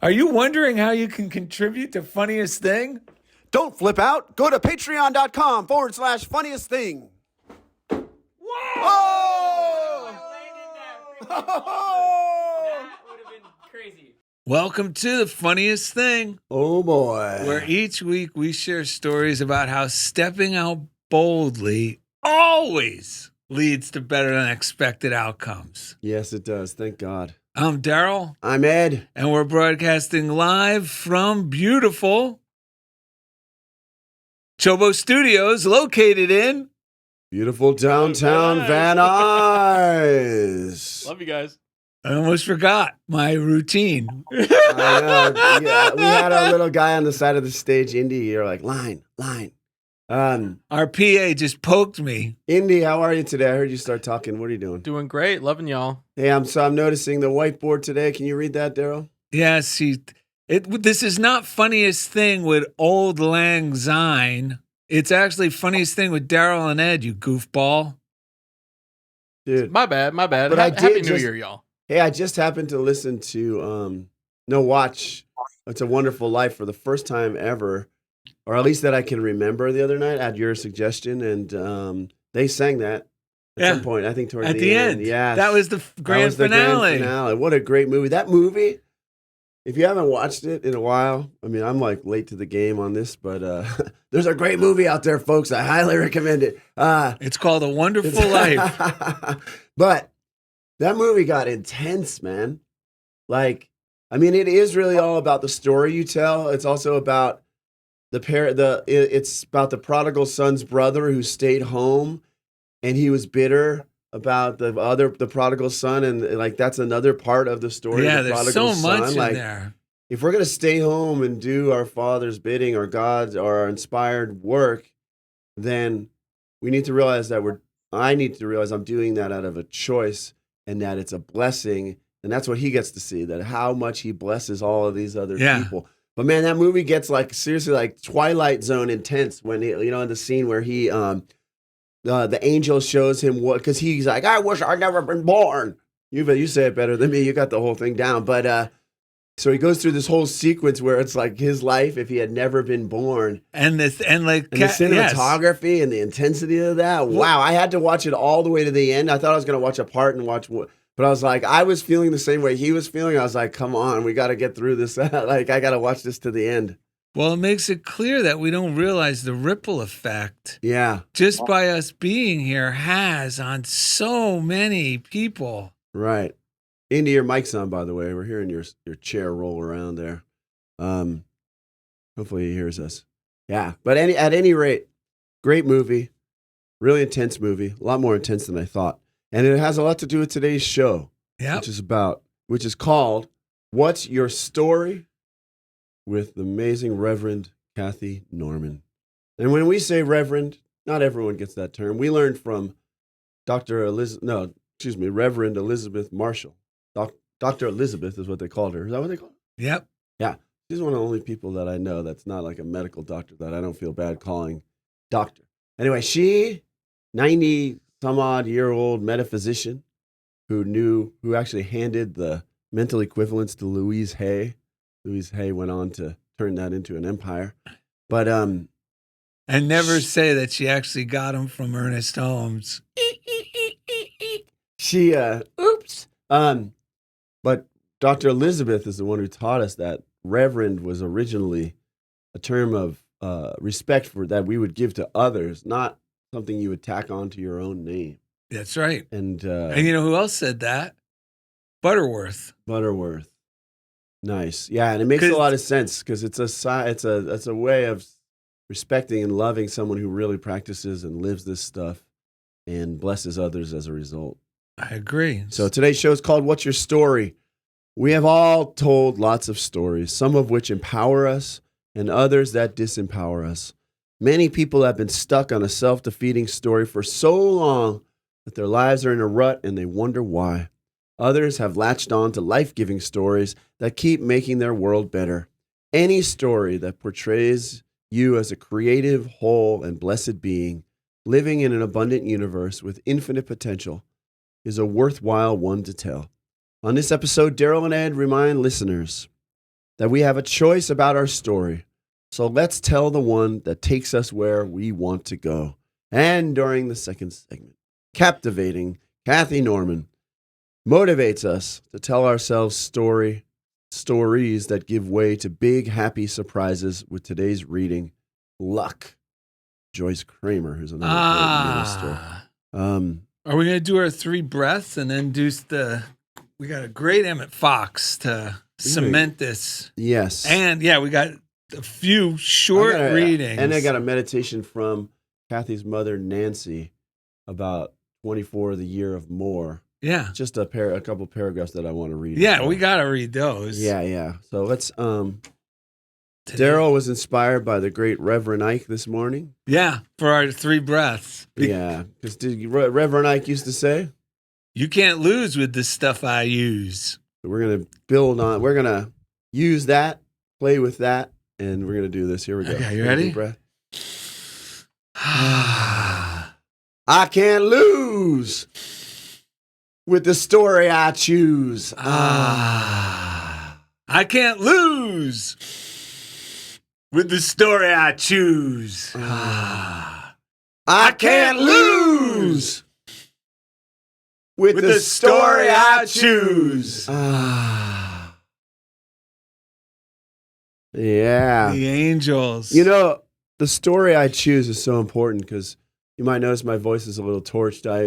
Are you wondering how you can contribute to Funniest Thing? Don't flip out. Go to patreon.com/funniest thing. Whoa! Oh! That would have been crazy. Welcome to the Funniest Thing, Oh boy. where each week we share stories about how stepping out boldly always leads to better than expected outcomes. Yes, it does. Thank God. I'm Darrell, I'm Ed. and we're broadcasting live from beautiful CHOBO Studios located in... Beautiful downtown Van Nuys. Love you guys. I almost forgot my routine. I know. Yeah, we had our little guy on the side of the stage, Indy. You're like, line. Our PA just poked me. Indy, how are you today? I heard you start talking. What are you doing? Doing great. Loving y'all. Hey, I'm noticing the whiteboard today. Can you read that, Darrell? Yes, this is not Funniest Thing with Old Lang Syne. It's actually Funniest Thing with Darrell and Ed, you goofball. Dude. My bad. But Happy New Year, y'all. Hey, I just happened to listen to watch It's a Wonderful Life for the first time ever, or at least that I can remember the other night at your suggestion, and they sang that at some point, I think toward at the end. Yes. That was the grand finale. What a great movie. That movie, if you haven't watched it in a while, I mean, I'm like late to the game on this, but there's a great movie out there, folks. I highly recommend it. It's called A Wonderful Life. But that movie got intense, man. Like, I mean, it is really all about the story you tell. It's also about it's about the prodigal son's brother who stayed home, and he was bitter about the prodigal son, and like that's another part of the story. Yeah, of the there's prodigal so much son. in there. If we're gonna stay home and do our Father's bidding or God's or our inspired work, then we need to realize that I need to realize I'm doing that out of a choice, and that it's a blessing, and that's what he gets to see, that how much he blesses all of these other people. But man, that movie gets like seriously like Twilight Zone intense when in the scene where he the angel shows him what, because he's like, I wish I'd never been born. You say it better than me. You got the whole thing down. But so he goes through this whole sequence where it's like his life if he had never been born, and the cinematography and the intensity of that. Wow, I had to watch it all the way to the end. I thought I was going to watch a part and watch, but I was like, I was feeling the same way he was feeling. I was like, come on, we got to get through this. Like, I got to watch this to the end. Well, it makes it clear that we don't realize the ripple effect. Yeah. Just by us being here has on so many people. Right. Indy, your mic's on, by the way. We're hearing your chair roll around there. Hopefully he hears us. Yeah. But at any rate, great movie. Really intense movie. A lot more intense than I thought. And it has a lot to do with today's show. Yeah. Which is called What's Your Story? With the amazing Reverend Cathy Norman. And when we say Reverend, not everyone gets that term. We learned from Reverend Elizabeth Marshall. Dr. Elizabeth is what they called her. Is that what they called her? Yep. Yeah. She's one of the only people that I know that's not like a medical doctor that I don't feel bad calling doctor. Anyway, she, 90-some-odd-year-old metaphysician who actually handed the mental equivalents to Louise Hay. Louise Hay went on to turn that into an empire. But and never say that she actually got them from Ernest Holmes. She oops. But Dr. Elizabeth is the one who taught us that Reverend was originally a term of respect for that we would give to others, not something you would tack onto your own name. That's right. And you know who else said that? Butterworth. Nice. Yeah, and it makes a lot of sense because it's a way of respecting and loving someone who really practices and lives this stuff and blesses others as a result. I agree. So today's show is called What's Your Story? We have all told lots of stories, some of which empower us and others that disempower us. Many people have been stuck on a self-defeating story for so long that their lives are in a rut and they wonder why. Others have latched on to life-giving stories that keep making their world better. Any story that portrays you as a creative, whole, and blessed being, living in an abundant universe with infinite potential, is a worthwhile one to tell. On this episode, Darrell and Ed remind listeners that we have a choice about our story. So let's tell the one that takes us where we want to go. And during the second segment, captivating Cathy Norman motivates us to tell ourselves stories that give way to big, happy surprises with today's reading, Luck. Joyce Kramer, who's another great minister. Are we going to do our 3 breaths and then do we got a great Emmett Fox to cement this. Yes. And yeah, we got a few short readings. And I got a meditation from Cathy's mother, Nancy, about 24, the year of more. Yeah. Just a couple paragraphs that I want to read. Yeah, we got to read those. Yeah. So let's, Darrell was inspired by the great Reverend Ike this morning. Yeah, for our 3 breaths. Yeah, because Reverend Ike used to say, you can't lose with the stuff I use. We're going to we're going to use that, play with that, and we're going to do this. Here we go. Okay, you ready? Deep breath. I can't lose with the story I choose. I can't lose with the story I choose. I can't lose with the story I choose. Yeah. The angels. You know, the story I choose is so important because you might notice my voice is a little torched. I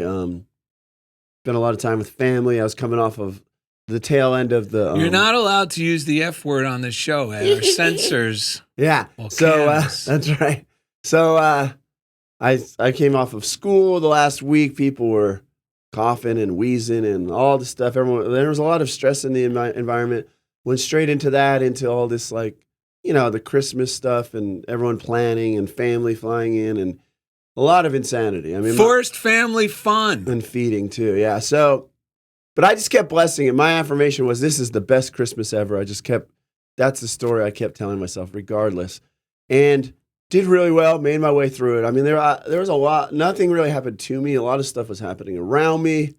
spent a lot of time with family. I was coming off of the tail end of the... You're not allowed to use the F word on the show, Ed. Our censors. Yeah. So that's right. So I came off of school the last week. People were coughing and wheezing and all the stuff. There was a lot of stress in the environment. Went straight into that, into all this, like, you know, the Christmas stuff and everyone planning and family flying in and a lot of insanity. I mean, forced family fun. And feeding too. Yeah. So, but I just kept blessing it. My affirmation was, this is the best Christmas ever. That's the story I kept telling myself regardless. And did really well, made my way through it. I mean, there was a lot, nothing really happened to me. A lot of stuff was happening around me.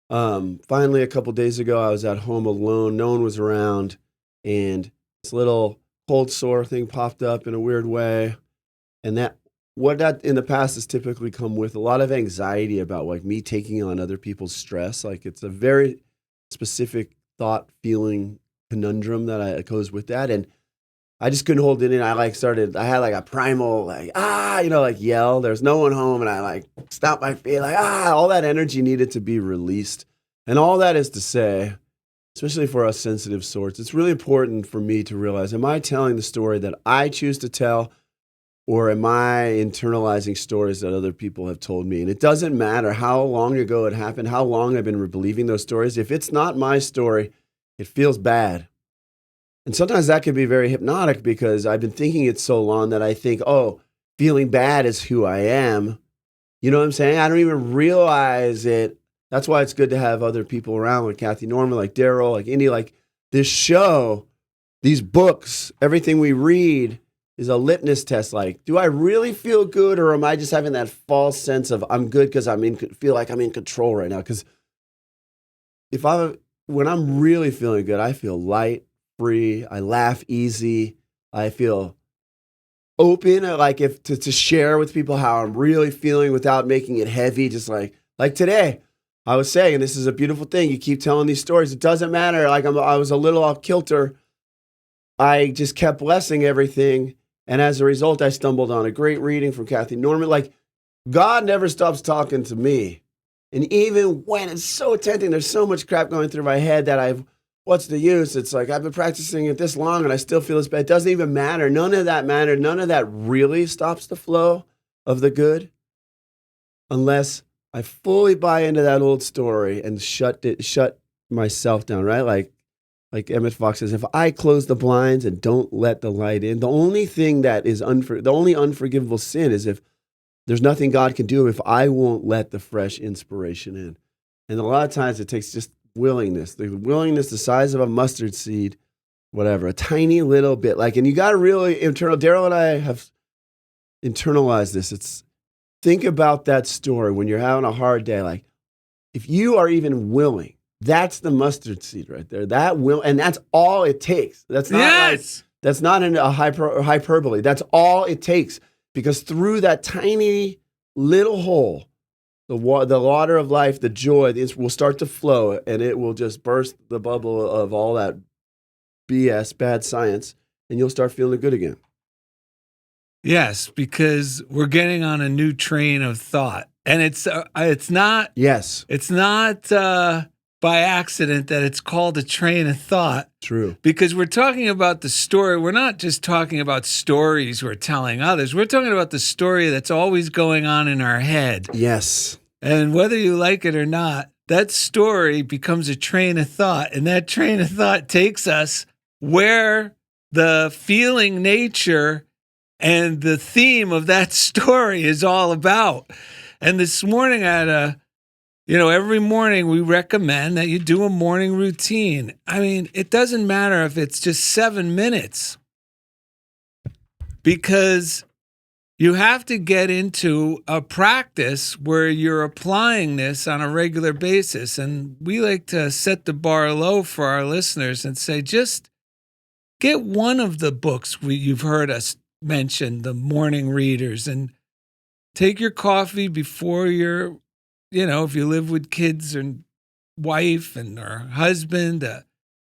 Finally, a couple days ago, I was at home alone. No one was around. And this little cold sore thing popped up in a weird way. And that in the past has typically come with a lot of anxiety about like me taking on other people's stress. Like it's a very specific thought, feeling conundrum that goes with that. And I just couldn't hold it in. I had like a primal, like, yell. There's no one home. And I like stomped my feet, like, all that energy needed to be released. And all that is to say, especially for us sensitive sorts, it's really important for me to realize, am I telling the story that I choose to tell, or am I internalizing stories that other people have told me? And it doesn't matter how long ago it happened, how long I've been believing those stories. If it's not my story, it feels bad. And sometimes that can be very hypnotic because I've been thinking it so long that I think, feeling bad is who I am. You know what I'm saying? I don't even realize it. That's why it's good to have other people around, like Cathy Norman, like Darrell, like Indy, like this show, these books, everything we read is a litmus test. Like, do I really feel good, or am I just having that false sense of I'm good because feel like I'm in control right now? Because when I'm really feeling good, I feel light, free, I laugh easy, I feel open, like to share with people how I'm really feeling without making it heavy. Just like today, I was saying, and this is a beautiful thing. You keep telling these stories. It doesn't matter. Like I was a little off kilter. I just kept blessing everything. And as a result, I stumbled on a great reading from Cathy Norman. Like, God never stops talking to me. And even when it's so tempting, there's so much crap going through my head that what's the use? It's like, I've been practicing it this long and I still feel this bad. It doesn't even matter. None of that mattered. None of that really stops the flow of the good unless I fully buy into that old story and shut myself down, right? Like Emmett Fox says, if I close the blinds and don't let the light in, the only thing that is the only unforgivable sin is if there's nothing God can do if I won't let the fresh inspiration in. And a lot of times it takes just willingness, the size of a mustard seed, whatever, a tiny little bit. And you got to really Darrell and I have internalized this. Think about that story when you're having a hard day. Like, if you are even willing, That's the mustard seed right there. That will, and that's all it takes. That's not Yes. that's not a hyperbole. That's all it takes, because through that tiny little hole, the water of life, the joy, will start to flow, and it will just burst the bubble of all that BS, bad science, and you'll start feeling good again. Yes, because we're getting on a new train of thought, and it's not. Yes, It's not by accident that it's called a train of thought, true. because we're talking about the story. We're not just talking about stories we're telling others. We're talking about the story that's always going on in our head. Yes. And whether you like it or not, that story becomes a train of thought. And that train of thought takes us where the feeling nature and the theme of that story is all about. And this morning every morning we recommend that you do a morning routine. I mean, it doesn't matter if it's just 7 minutes, because you have to get into a practice where you're applying this on a regular basis. And we like to set the bar low for our listeners and say, just get one of the books you've heard us mention, the morning readers, and take your coffee before your, if you live with kids and wife or husband,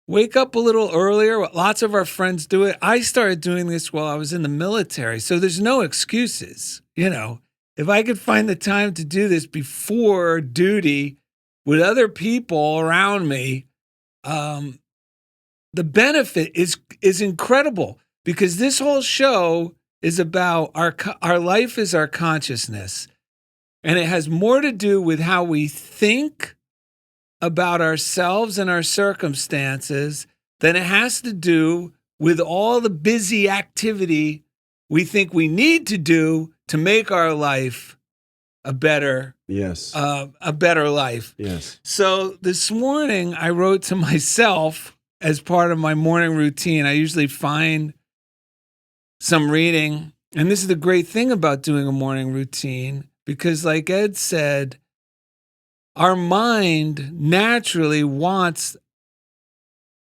wake up a little earlier. Lots of our friends do it. I started doing this while I was in the military, so there's no excuses. If I could find the time to do this before duty with other people around me, the benefit is incredible, because this whole show is about our life is our consciousness, and it has more to do with how we think about ourselves and our circumstances than it has to do with all the busy activity we think we need to do to make our life a better life. Yes. So this morning I wrote to myself as part of my morning routine. I usually find some reading, and this is the great thing about doing a morning routine, because like Ed said, our mind naturally wants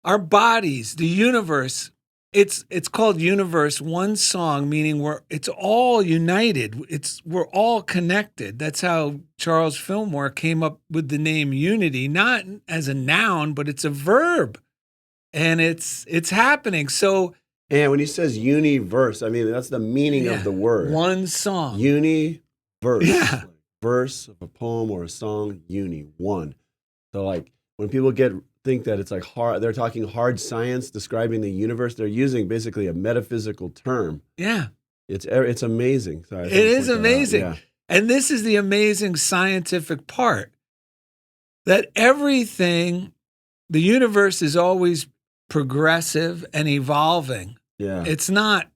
our bodies, the universe. It's called Universe One Song, meaning it's all united. We're all connected. That's how Charles Fillmore came up with the name unity, not as a noun, but it's a verb, and it's happening. So, and when he says universe, I mean, that's the meaning of the word. One song. Universe. Yeah. Like verse of a poem or a song, one. So like when people think that it's like hard, they're talking hard science describing the universe, they're using basically a metaphysical term. Yeah. It's amazing. Sorry, it is amazing. Yeah. And this is the amazing scientific part, that everything, the universe is always progressive and evolving. Yeah. It's not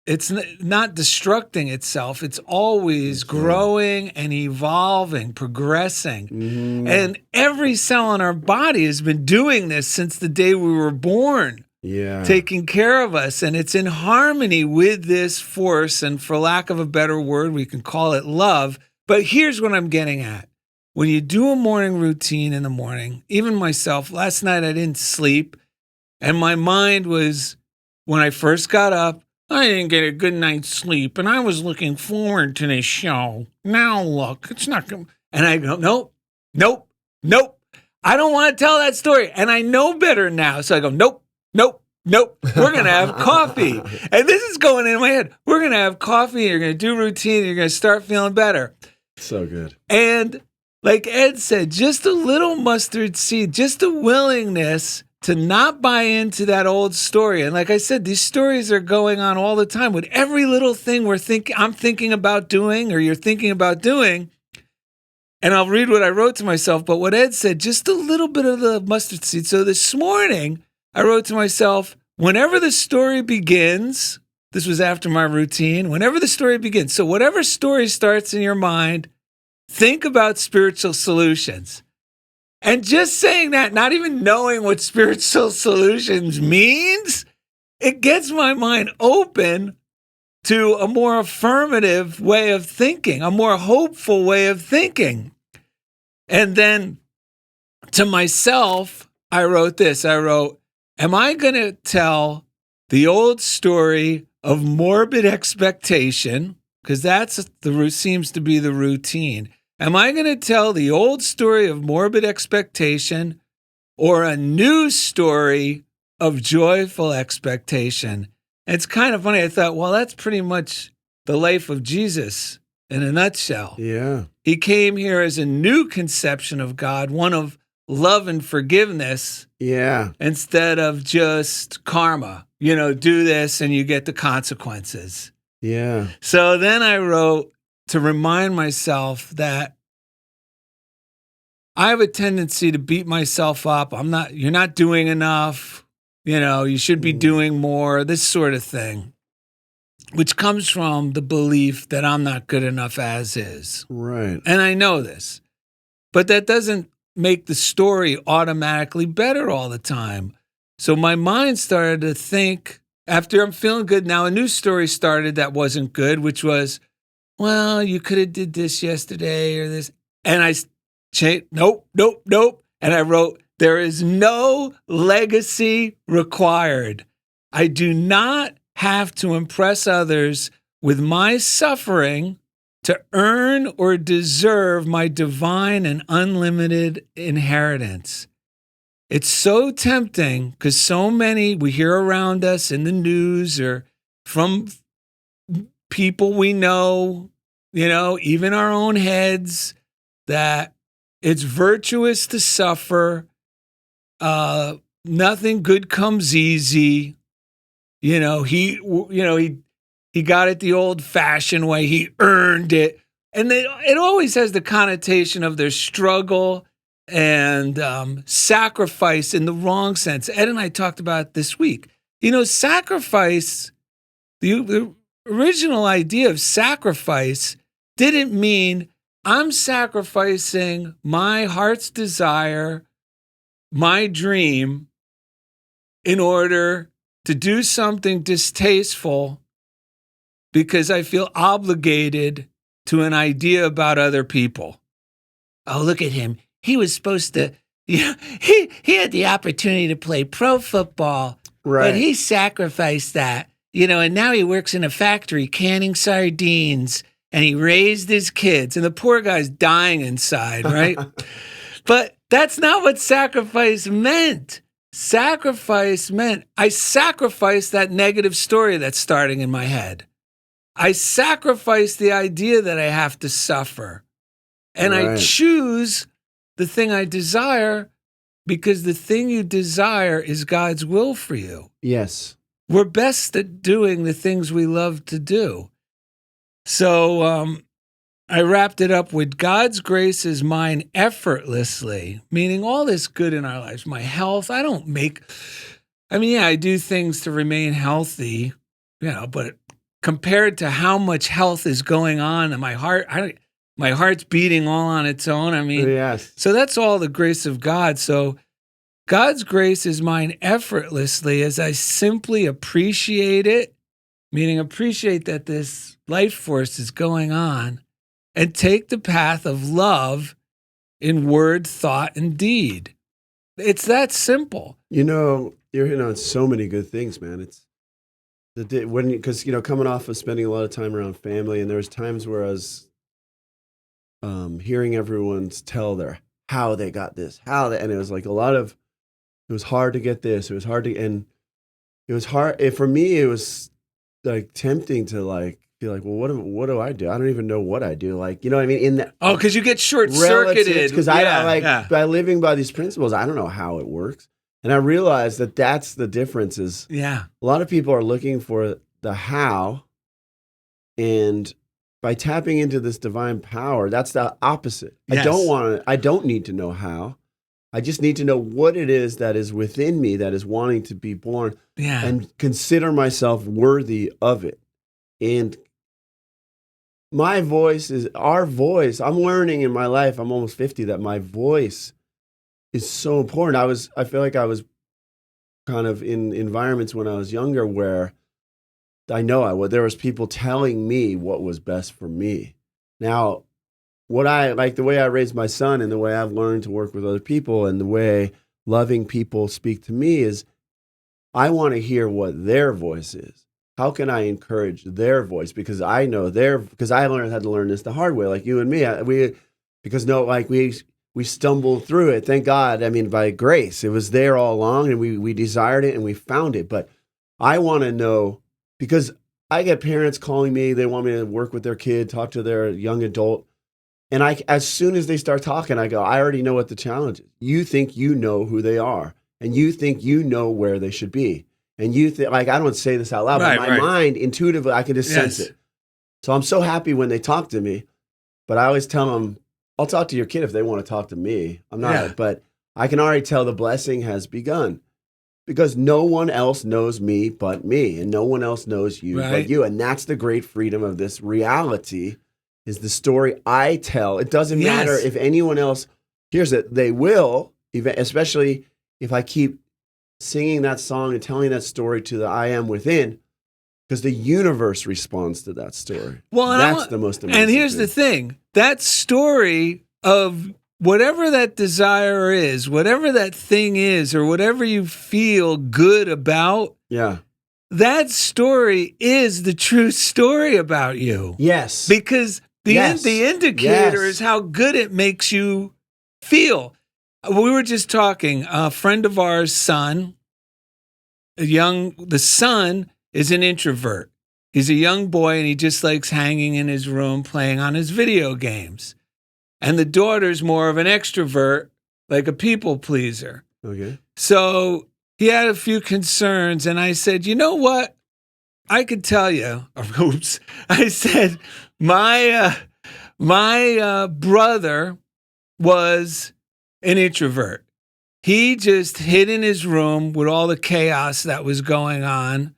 destructing itself. It's always growing and evolving, progressing. Mm-hmm. And every cell in our body has been doing this since the day we were born. Yeah. Taking care of us. And it's in harmony with this force. And for lack of a better word, we can call it love. But here's what I'm getting at. When you do a morning routine in the morning, even myself, last night I didn't sleep. And my mind was, when I first got up, I didn't get a good night's sleep, and I was looking forward to this show. Now look, it's not going to... And I go, nope. I don't want to tell that story. And I know better now. So I go, nope. We're going to have coffee. And this is going in my head. We're going to have coffee, you're going to do routine, and you're going to start feeling better. So good. And like Ed said, just a little mustard seed, just a willingness to not buy into that old story. And like I said, these stories are going on all the time with every little thing I'm thinking about doing, or you're thinking about doing. And I'll read what I wrote to myself, but what Ed said, just a little bit of the mustard seed. So this morning I wrote to myself, whenever the story begins, this was after my routine, whenever the story begins. So whatever story starts in your mind, think about spiritual solutions. And just saying that, not even knowing what spiritual solutions means, it gets my mind open to a more affirmative way of thinking, a more hopeful way of thinking. And then to myself, I wrote this. I wrote, am I going to tell the old story of morbid expectation? Because that's seems to be the routine. Am I going to tell the old story of morbid expectation or a new story of joyful expectation? And it's kind of funny. I thought, well, that's pretty much the life of Jesus in a nutshell. Yeah. He came here as a new conception of God, one of love and forgiveness. Yeah. Instead of just karma, do this and you get the consequences. Yeah. So then I wrote to remind myself that I have a tendency to beat myself up. You're not doing enough. You should be doing more, this sort of thing, which comes from the belief that I'm not good enough as is. Right. And I know this, but that doesn't make the story automatically better all the time. So my mind started to think, after I'm feeling good now, a new story started that wasn't good, which was, well, you could have did this yesterday or this. And I changed, nope. And I wrote, there is no legacy required. I do not have to impress others with my suffering to earn or deserve my divine and unlimited inheritance. It's so tempting because so many we hear around us in the news or from people we know, even our own heads, that it's virtuous to suffer. Nothing good comes easy. He got it the old-fashioned way. He earned it. And it always has the connotation of their struggle and sacrifice in the wrong sense. Ed and I talked about it this week. Sacrifice, the original idea of sacrifice didn't mean I'm sacrificing my heart's desire, my dream, in order to do something distasteful because I feel obligated to an idea about other people. Oh, look at him. He was supposed to, he had the opportunity to play pro football, Right. but he sacrificed that, and now he works in a factory canning sardines and he raised his kids and the poor guy's dying inside, right? But that's not what sacrifice meant. Sacrifice meant I sacrificed that negative story that's starting in my head. I sacrifice the idea that I have to suffer. And Right. I choose the thing I desire because the thing you desire is God's will for you. Yes. We're best at doing the things we love to do. So I wrapped it up with God's grace is mine effortlessly, meaning all this good in our lives, my health. I do things to remain healthy, but compared to how much health is going on in my heart, my heart's beating all on its own. Yes. So that's all the grace of God. So God's grace is mine effortlessly as I simply appreciate it, meaning appreciate that this life force is going on, and take the path of love in word, thought, and deed. It's that simple. You're hitting on so many good things, man. It's because coming off of spending a lot of time around family, and there was times where I was hearing everyone's tell how they got this, and it was like it was hard to get this. It was hard and it was hard. For me, it was like tempting to feel like, well, what do I do? I don't even know what I do. You know what I mean? In that because you get short-circuited. Because by living by these principles, I don't know how it works. And I realized that that's the difference is a lot of people are looking for the how, and by tapping into this divine power, that's the opposite. Yes. I don't need to know how. I just need to know what it is that is within me that is wanting to be born and consider myself worthy of it. And my voice is our voice. I'm learning in my life, I'm almost 50, that my voice is so important. I feel like I was kind of in environments when I was younger where there was people telling me what was best for me. Now, what I like, the way I raised my son and the way I've learned to work with other people and the way loving people speak to me is I want to hear what their voice is. How can I encourage their voice? Because I know because I had to learn this the hard way, like you and me. We stumbled through it. Thank God. I mean, by grace, it was there all along, and we desired it and we found it. But I want to know, because I get parents calling me, they want me to work with their kid, talk to their young adult. And as soon as they start talking, I go, I already know what the challenge is. You think you know who they are, and you think you know where they should be. And you think, like, I don't say this out loud, but my mind intuitively, I can just sense it. So I'm so happy when they talk to me, but I always tell them, I'll talk to your kid if they want to talk to me. I'm not, but I can already tell the blessing has begun. Because no one else knows me but me, and no one else knows you but you. And that's the great freedom of this reality, is the story I tell. It doesn't matter if anyone else hears it. They will, especially if I keep singing that song and telling that story to the I am within, because the universe responds to that story. Well, that's the most amazing And here's the thing. That story of whatever that desire is, whatever that thing is, or whatever you feel good about, that story is the true story about you. Yes. Because the indicator is how good it makes you feel. We were just talking, a friend of ours' son, the son is an introvert. He's a young boy, and he just likes hanging in his room playing on his video games. And the daughter's more of an extrovert, like a people pleaser. Okay. So he had a few concerns, and I said, you know what? I could tell you. Oops. I said, my brother was an introvert. He just hid in his room with all the chaos that was going on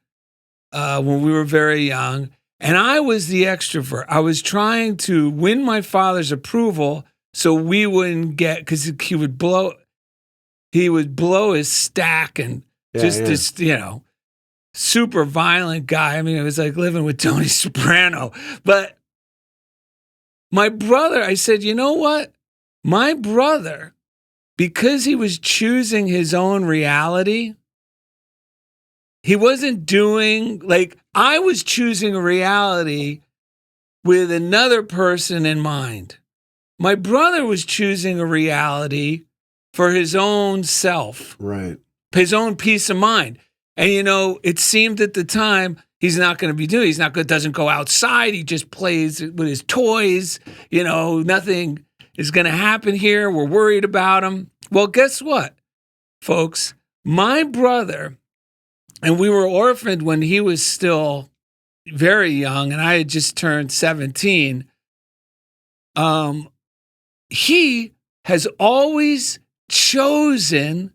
when we were very young. And I was the extrovert. I was trying to win my father's approval so we wouldn't get, because he would blow his stack and this, super violent guy. I mean, it was like living with Tony Soprano. But my brother, I said, you know what? My brother, because he was choosing his own reality, he wasn't doing, like, I was choosing a reality with another person in mind. My brother was choosing a reality for his own self. Right. His own peace of mind. And, it seemed at the time he's not going to be doing, doesn't go outside. He just plays with his toys. Nothing is going to happen here. We're worried about him. Well, guess what, folks? My brother, and we were orphaned when he was still very young, and I had just turned 17. He has always chosen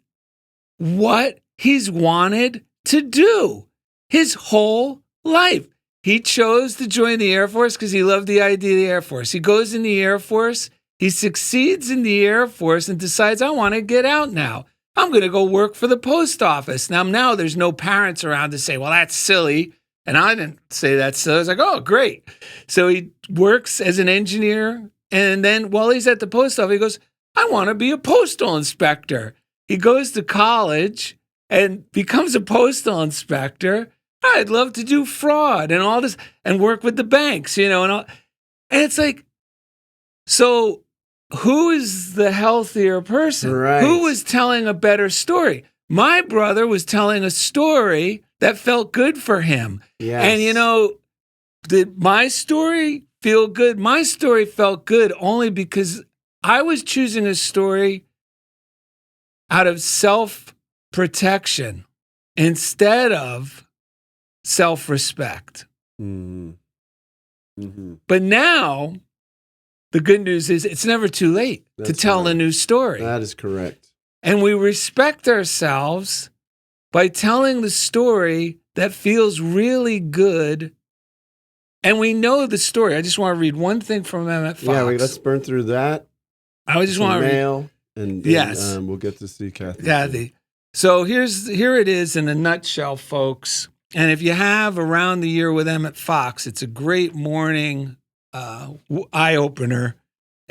what he's wanted to do his whole life. He chose to join the Air Force because he loved the idea of the Air Force. He goes in the Air Force. He succeeds in the Air Force and decides, I want to get out now. I'm going to go work for the post office. Now there's no parents around to say, well, that's silly. And I didn't say that. So I was like, oh, great. So he works as an engineer. And then while he's at the post office, he goes, I want to be a postal inspector. He goes to college and becomes a postal inspector. I'd love to do fraud and all this and work with the banks, and all. And it's like, so who is the healthier person? Right. Who was telling a better story? My brother was telling a story that felt good for him. Yes. And, did my story feel good? My story felt good only because I was choosing a story out of self-protection instead of self-respect. Mm-hmm. Mm-hmm. But now, the good news is it's never too late to tell a new story. That is correct. And we respect ourselves by telling the story that feels really good. And we know the story. I just want to read one thing from Emmett Fox. Yeah, let's burn through that. I just want to mail, and yes, we'll get to see Cathy. Cathy. So here it is in a nutshell, folks. And if you have Around the Year with Emmett Fox, it's a great morning eye opener.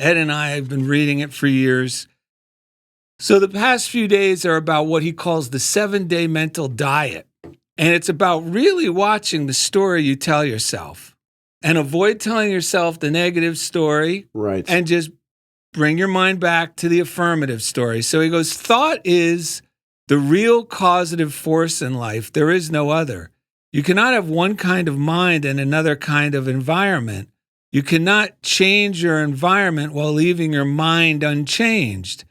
Ed and I have been reading it for years. So the past few days are about what he calls the 7-day mental diet. And it's about really watching the story you tell yourself and avoid telling yourself the negative story. Right. And just bring your mind back to the affirmative story. So he goes, thought is the real causative force in life. There is no other. You cannot have one kind of mind and another kind of environment. You cannot change your environment while leaving your mind unchanged.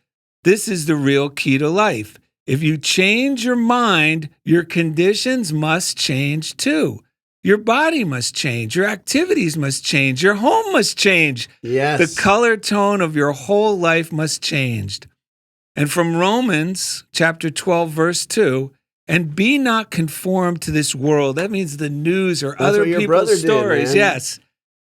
This is the real key to life. If you change your mind, your conditions must change too. Your body must change. Your activities must change. Your home must change. Yes. The color tone of your whole life must change. And from Romans chapter 12, verse 2, and be not conformed to this world. That means the news or other people's stories. Yes.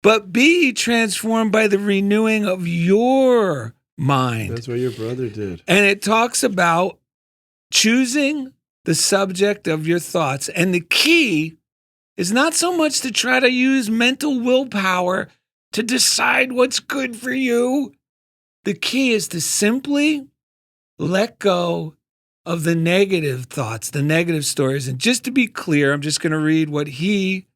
But be ye transformed by the renewing of your mind. That's what your brother did. And it talks about choosing the subject of your thoughts. And the key is not so much to try to use mental willpower to decide what's good for you. The key is to simply let go of the negative thoughts, the negative stories. And just to be clear, I'm just going to read what he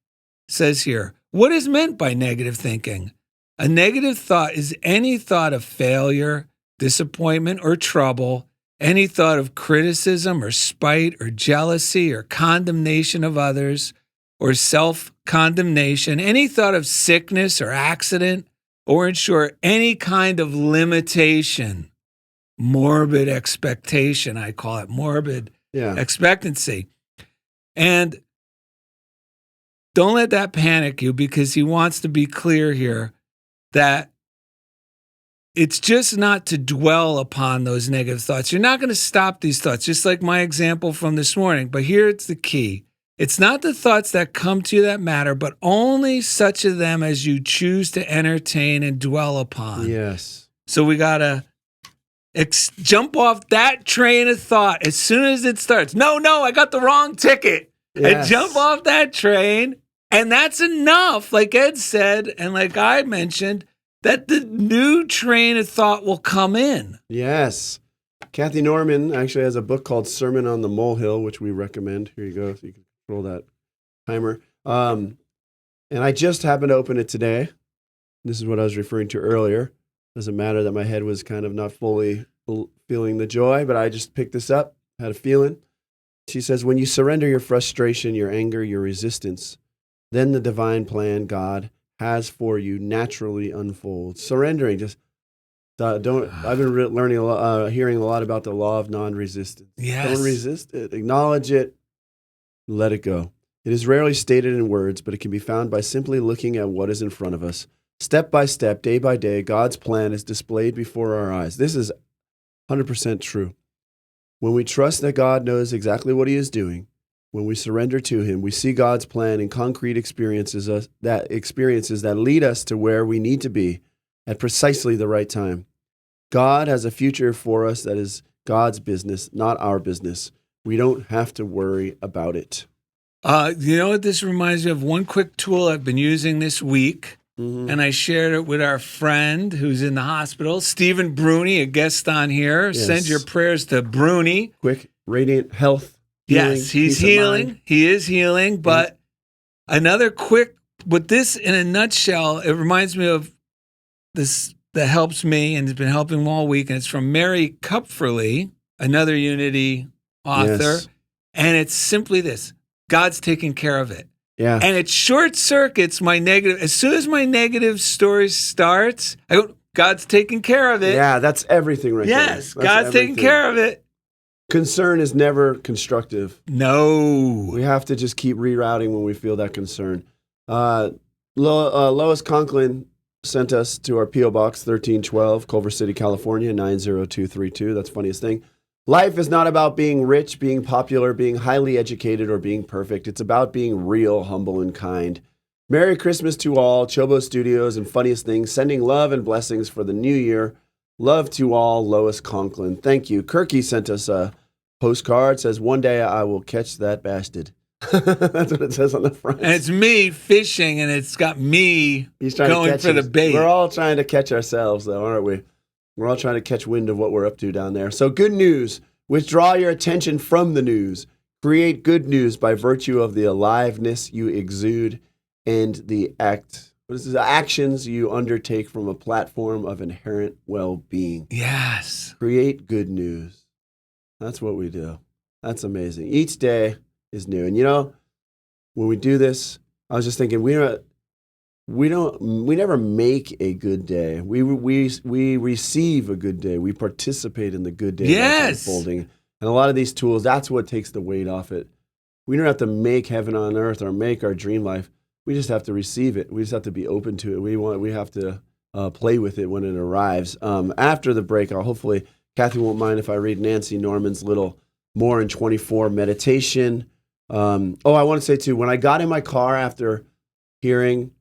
says here. What is meant by negative thinking? A negative thought is any thought of failure, disappointment, or trouble, any thought of criticism or spite or jealousy or condemnation of others, or self-condemnation, any thought of sickness or accident, or in short, any kind of limitation, morbid expectation, I call it morbid expectancy. And don't let that panic you, because he wants to be clear here that it's just not to dwell upon those negative thoughts. You're not going to stop these thoughts, just like my example from this morning. But here's the key. It's not the thoughts that come to you that matter, but only such of them as you choose to entertain and dwell upon. Yes. So we got to jump off that train of thought as soon as it starts. No, I got the wrong ticket. Yes. And jump off that train. And that's enough, like Ed said, and like I mentioned, that the new train of thought will come in. Yes. Cathy Norman actually has a book called Sermon on the Molehill, which we recommend. Here you go, if you can control that timer. And I just happened to open it today. This is what I was referring to earlier. Doesn't matter that my head was kind of not fully feeling the joy, but I just picked this up, had a feeling. She says, when you surrender your frustration, your anger, your resistance, then the divine plan God has for you naturally unfolds. Surrendering, just don't. I've been learning hearing a lot about the law of non-resistance. Yes. Don't resist it. Acknowledge it. Let it go. It is rarely stated in words, but it can be found by simply looking at what is in front of us. Step by step, day by day, God's plan is displayed before our eyes. This is 100% true. When we trust that God knows exactly what he is doing, when we surrender to him, we see God's plan in concrete experiences that lead us to where we need to be at precisely the right time. God has a future for us that is God's business, not our business. We don't have to worry about it. You know what this reminds me of? One quick tool I've been using this week, and I shared it with our friend who's in the hospital, Stephen Bruni, a guest on here. Yes. Send your prayers to Bruni. Quick, radiant health. Yes, he's healing. He is healing. But another quick, with this in a nutshell, it reminds me of this that helps me and has been helping me all week. And it's from Mary Kupferle, another Unity author. Yes. And it's simply this: God's taking care of it. Yeah. And it short circuits my negative. As soon as my negative story starts, I go, God's taking care of it. Yeah, that's everything right there. Yes, God's taking care of it. Concern is never constructive. No. We have to just keep rerouting when we feel that concern. Lois Conklin sent us to our P.O. Box 1312, Culver City, California, 90232. That's the funniest thing. Life is not about being rich, being popular, being highly educated, or being perfect. It's about being real, humble, and kind. Merry Christmas to all, CHOBO Studios and Funniest Things, sending love and blessings for the new year. Love to all, Lois Conklin. Thank you. Kirky sent us a postcard, says, one day I will catch that bastard. That's what it says on the front. And it's me fishing, and it's got me He's trying going to catch for the us. bait. We're all trying to catch ourselves, though, aren't we? We're all trying to catch wind of what we're up to down there. So good news. Withdraw your attention from the news. Create good news by virtue of the aliveness you exude and the actions you undertake from a platform of inherent well-being. Yes. Create good news. That's what we do. That's amazing. Each day is new. And you know, when we do this, I was just thinking, we never make a good day. We receive a good day. We participate in the good day that's unfolding. And a lot of these tools, that's what takes the weight off it. We don't have to make heaven on earth or make our dream life. We just have to receive it. We just have to be open to it. We have to play with it when it arrives. After the break, hopefully Cathy won't mind if I read Nancy Norman's little More in 24 meditation. I want to say too, when I got in my car after hearing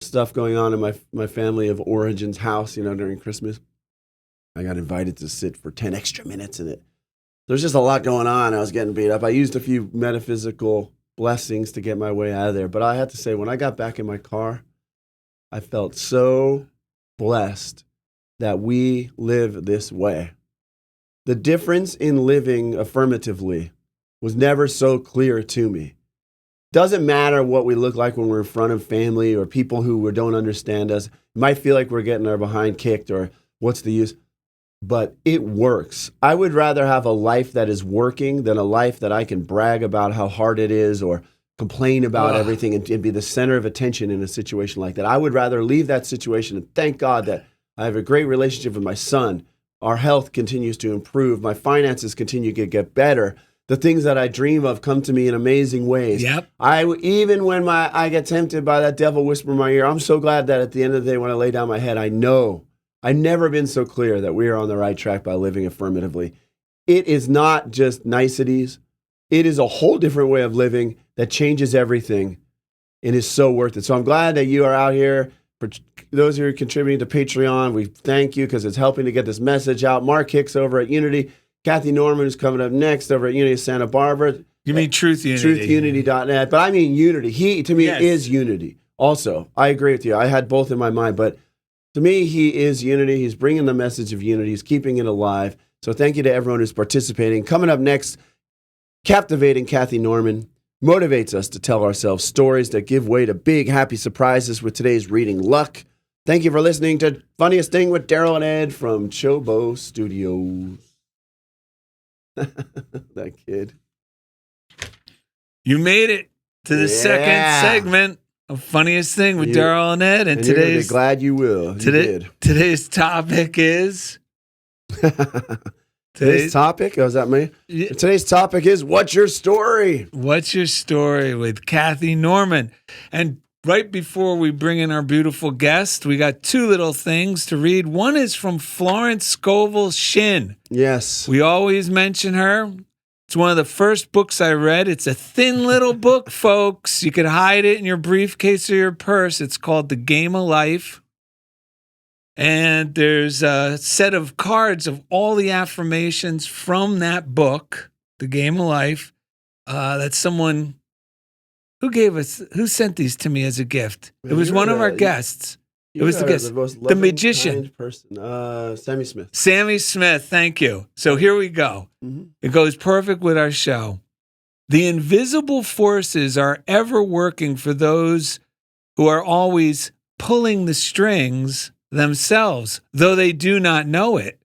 stuff going on in my family of origin's house, during Christmas, I got invited to sit for 10 extra minutes in it. There's just a lot going on. I was getting beat up. I used a few metaphysical blessings to get my way out of there. But I had to say, when I got back in my car, I felt so blessed that we live this way. The difference in living affirmatively was never so clear to me. Doesn't matter what we look like when we're in front of family or people who don't understand us. It might feel like we're getting our behind kicked or what's the use? But it works. I would rather have a life that is working than a life that I can brag about how hard it is or complain about everything and be the center of attention in a situation like that. I would rather leave that situation and thank God that I have a great relationship with my son. Our health continues to improve. My finances continue to get better. The things that I dream of come to me in amazing ways. Yep. Even when I get tempted by that devil whisper in my ear, I'm so glad that at the end of the day when I lay down my head, I know I've never been so clear that we are on the right track by living affirmatively. It is not just niceties. It is a whole different way of living that changes everything and is so worth it. So I'm glad that you are out here. For those who are contributing to Patreon, we thank you because it's helping to get this message out. Mark Hicks over at Unity. Cathy Norman is coming up next over at Unity of Santa Barbara. You mean Truth Unity? TruthUnity.net. But I mean Unity. He, to me, is Unity. Also, I agree with you. I had both in my mind, but to me, he is Unity. He's bringing the message of unity. He's keeping it alive. So thank you to everyone who's participating. Coming up next, captivating Cathy Norman motivates us to tell ourselves stories that give way to big, happy surprises with today's reading luck. Thank you for listening to Funniest Thing with Darrell and Ed from CHOBO Studios. That kid. You made it to the second segment of Funniest Thing with Darrell and Ed. And you're gonna be glad you will. Today's topic is... Today's topic? Oh, is that me? Yeah. Today's topic is, what's your story? What's your story with Cathy Norman? And right before we bring in our beautiful guest, we got two little things to read. One is from Florence Scovel Shinn. Yes. We always mention her. It's one of the first books I read. It's a thin little book, folks. You could hide it in your briefcase or your purse. It's called The Game of Life. And there's a set of cards of all the affirmations from that book, The Game of Life, that someone who sent these to me as a gift. It was one of our guests. It was the guest, the magician. Person. Sammy Smith. Sammy Smith, thank you. So here we go. Mm-hmm. It goes perfect with our show. The invisible forces are ever working for those who are always pulling the strings themselves, though they do not know it.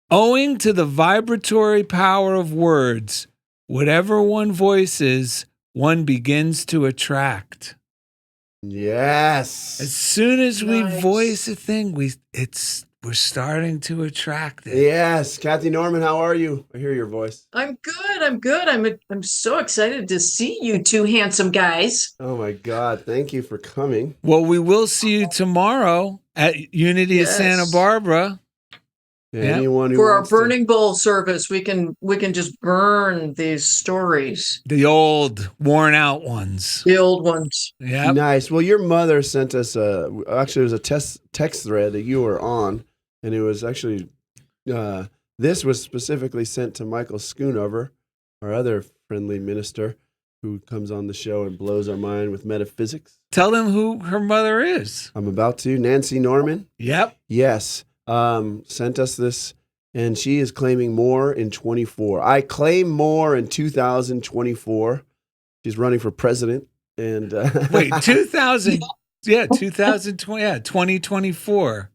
Owing to the vibratory power of words, whatever one voices, one begins to attract. Yes. As soon as we voice a thing, we're starting to attract it. Yes. Cathy Norman, how are you? I hear your voice. I'm good. I'm so excited to see you two handsome guys. Oh my God. Thank you for coming. Well, we will see you tomorrow at Unity of Santa Barbara. Anyone who for our burning bowl service, we can just burn these stories. The old, worn out ones. The old ones. Yeah. Nice. Well, your mother sent us it was a text thread that you were on, and it was actually this was specifically sent to Michael Schoonover, our other friendly minister. who comes on the show and blows our mind with metaphysics. Tell them who her mother is. I'm about to. Nancy Norman. Yep. Yes. Sent us this, and she is claiming more in 24. I claim more in 2024. She's running for president. And Wait, 2000. Yeah, 2020. Yeah, 2024.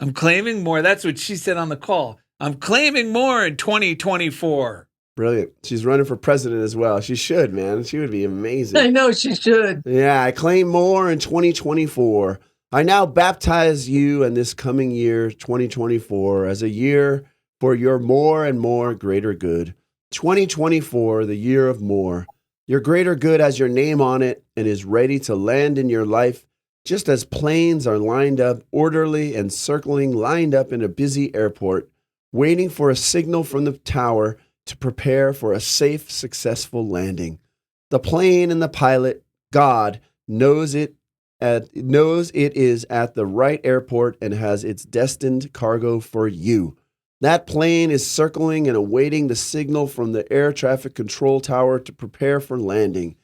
I'm claiming more. That's what she said on the call. I'm claiming more in 2024. Brilliant. She's running for president as well. She should, man. She would be amazing. I know she should. Yeah, I claim more in 2024. I now baptize you in this coming year, 2024, as a year for your more and more greater good. 2024, the year of more. Your greater good has your name on it and is ready to land in your life, just as planes are lined up, orderly and circling, lined up in a busy airport, waiting for a signal from the tower to prepare for a safe, successful landing. The plane and the pilot, God, knows it is at the right airport and has its destined cargo for you. That plane is circling and awaiting the signal from the air traffic control tower to prepare for landing.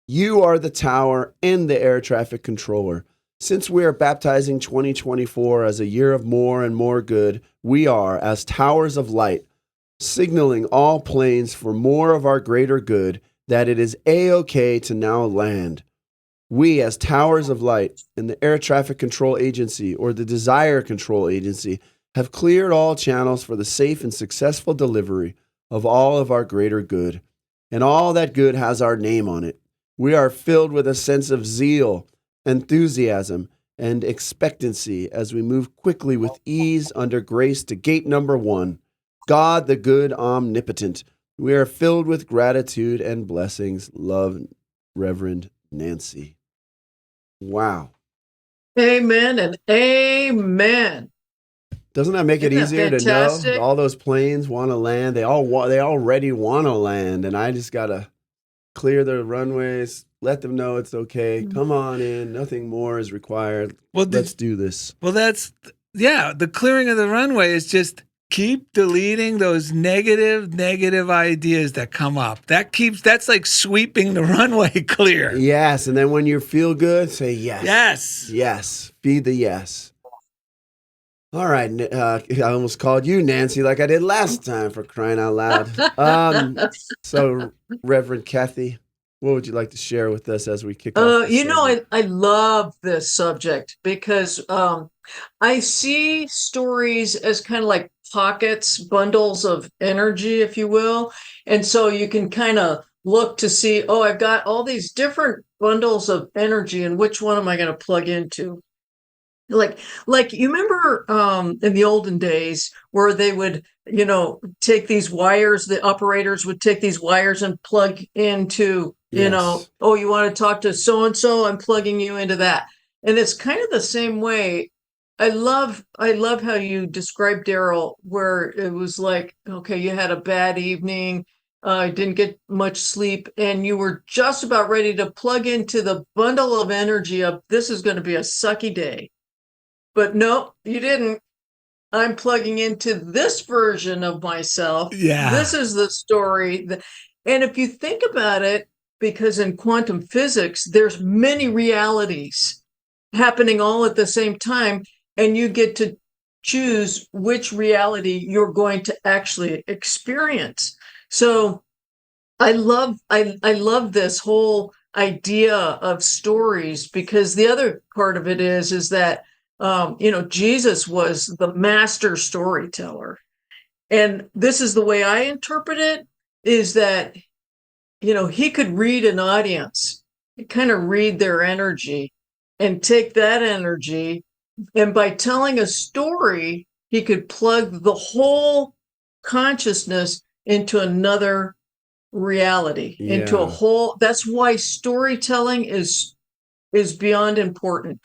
You are the tower and the air traffic controller. Since we are baptizing 2024 as a year of more and more good, we are, as towers of light, signaling all planes for more of our greater good, that it is A-OK to now land. We, as towers of light in the Air Traffic Control Agency or the Desire Control Agency, have cleared all channels for the safe and successful delivery of all of our greater good. And all that good has our name on it. We are filled with a sense of zeal, enthusiasm, and expectancy as we move quickly with ease under grace to gate number 1. God, the good omnipotent. We are filled with gratitude and blessings. Love, Reverend Nancy. Wow. Amen and amen. Doesn't that make it Isn't that easier to fantastic? know all those planes want to land? They already want to land, and I just got to clear the runways, let them know it's okay. Come on in. Nothing more is required. Well, Let's do this. Well, the clearing of the runway is just keep deleting those negative ideas that come up. That's like sweeping the runway clear. Yes, and then when you feel good, say yes. Yes. Yes. Feed the yes. All right. I almost called you Nancy like I did last time, for crying out loud. So, Reverend Cathy, what would you like to share with us as we kick off this segment? I love this subject because I see stories as kind of like pockets, bundles of energy, if you will. And so you can kind of look to see, oh, I've got all these different bundles of energy, and which one am I going to plug into? Like you remember in the olden days where they would, take these wires, the operators would take these wires and plug into, Yes. oh, you want to talk to so-and-so, I'm plugging you into that. And it's kind of the same way. I love how you described Darrell, where it was like, okay, you had a bad evening, didn't get much sleep, and you were just about ready to plug into the bundle of energy of this is going to be a sucky day. But no, you didn't. I'm plugging into this version of myself. Yeah. This is the story. And if you think about it, because in quantum physics, there's many realities happening all at the same time, and you get to choose which reality you're going to actually experience. So I love this whole idea of stories, because the other part of it is that Jesus was the master storyteller. And this is the way I interpret it, is that, he could read an audience, kind of read their energy and take that energy. And by telling a story, he could plug the whole consciousness into another reality, into a whole. That's why storytelling is beyond important.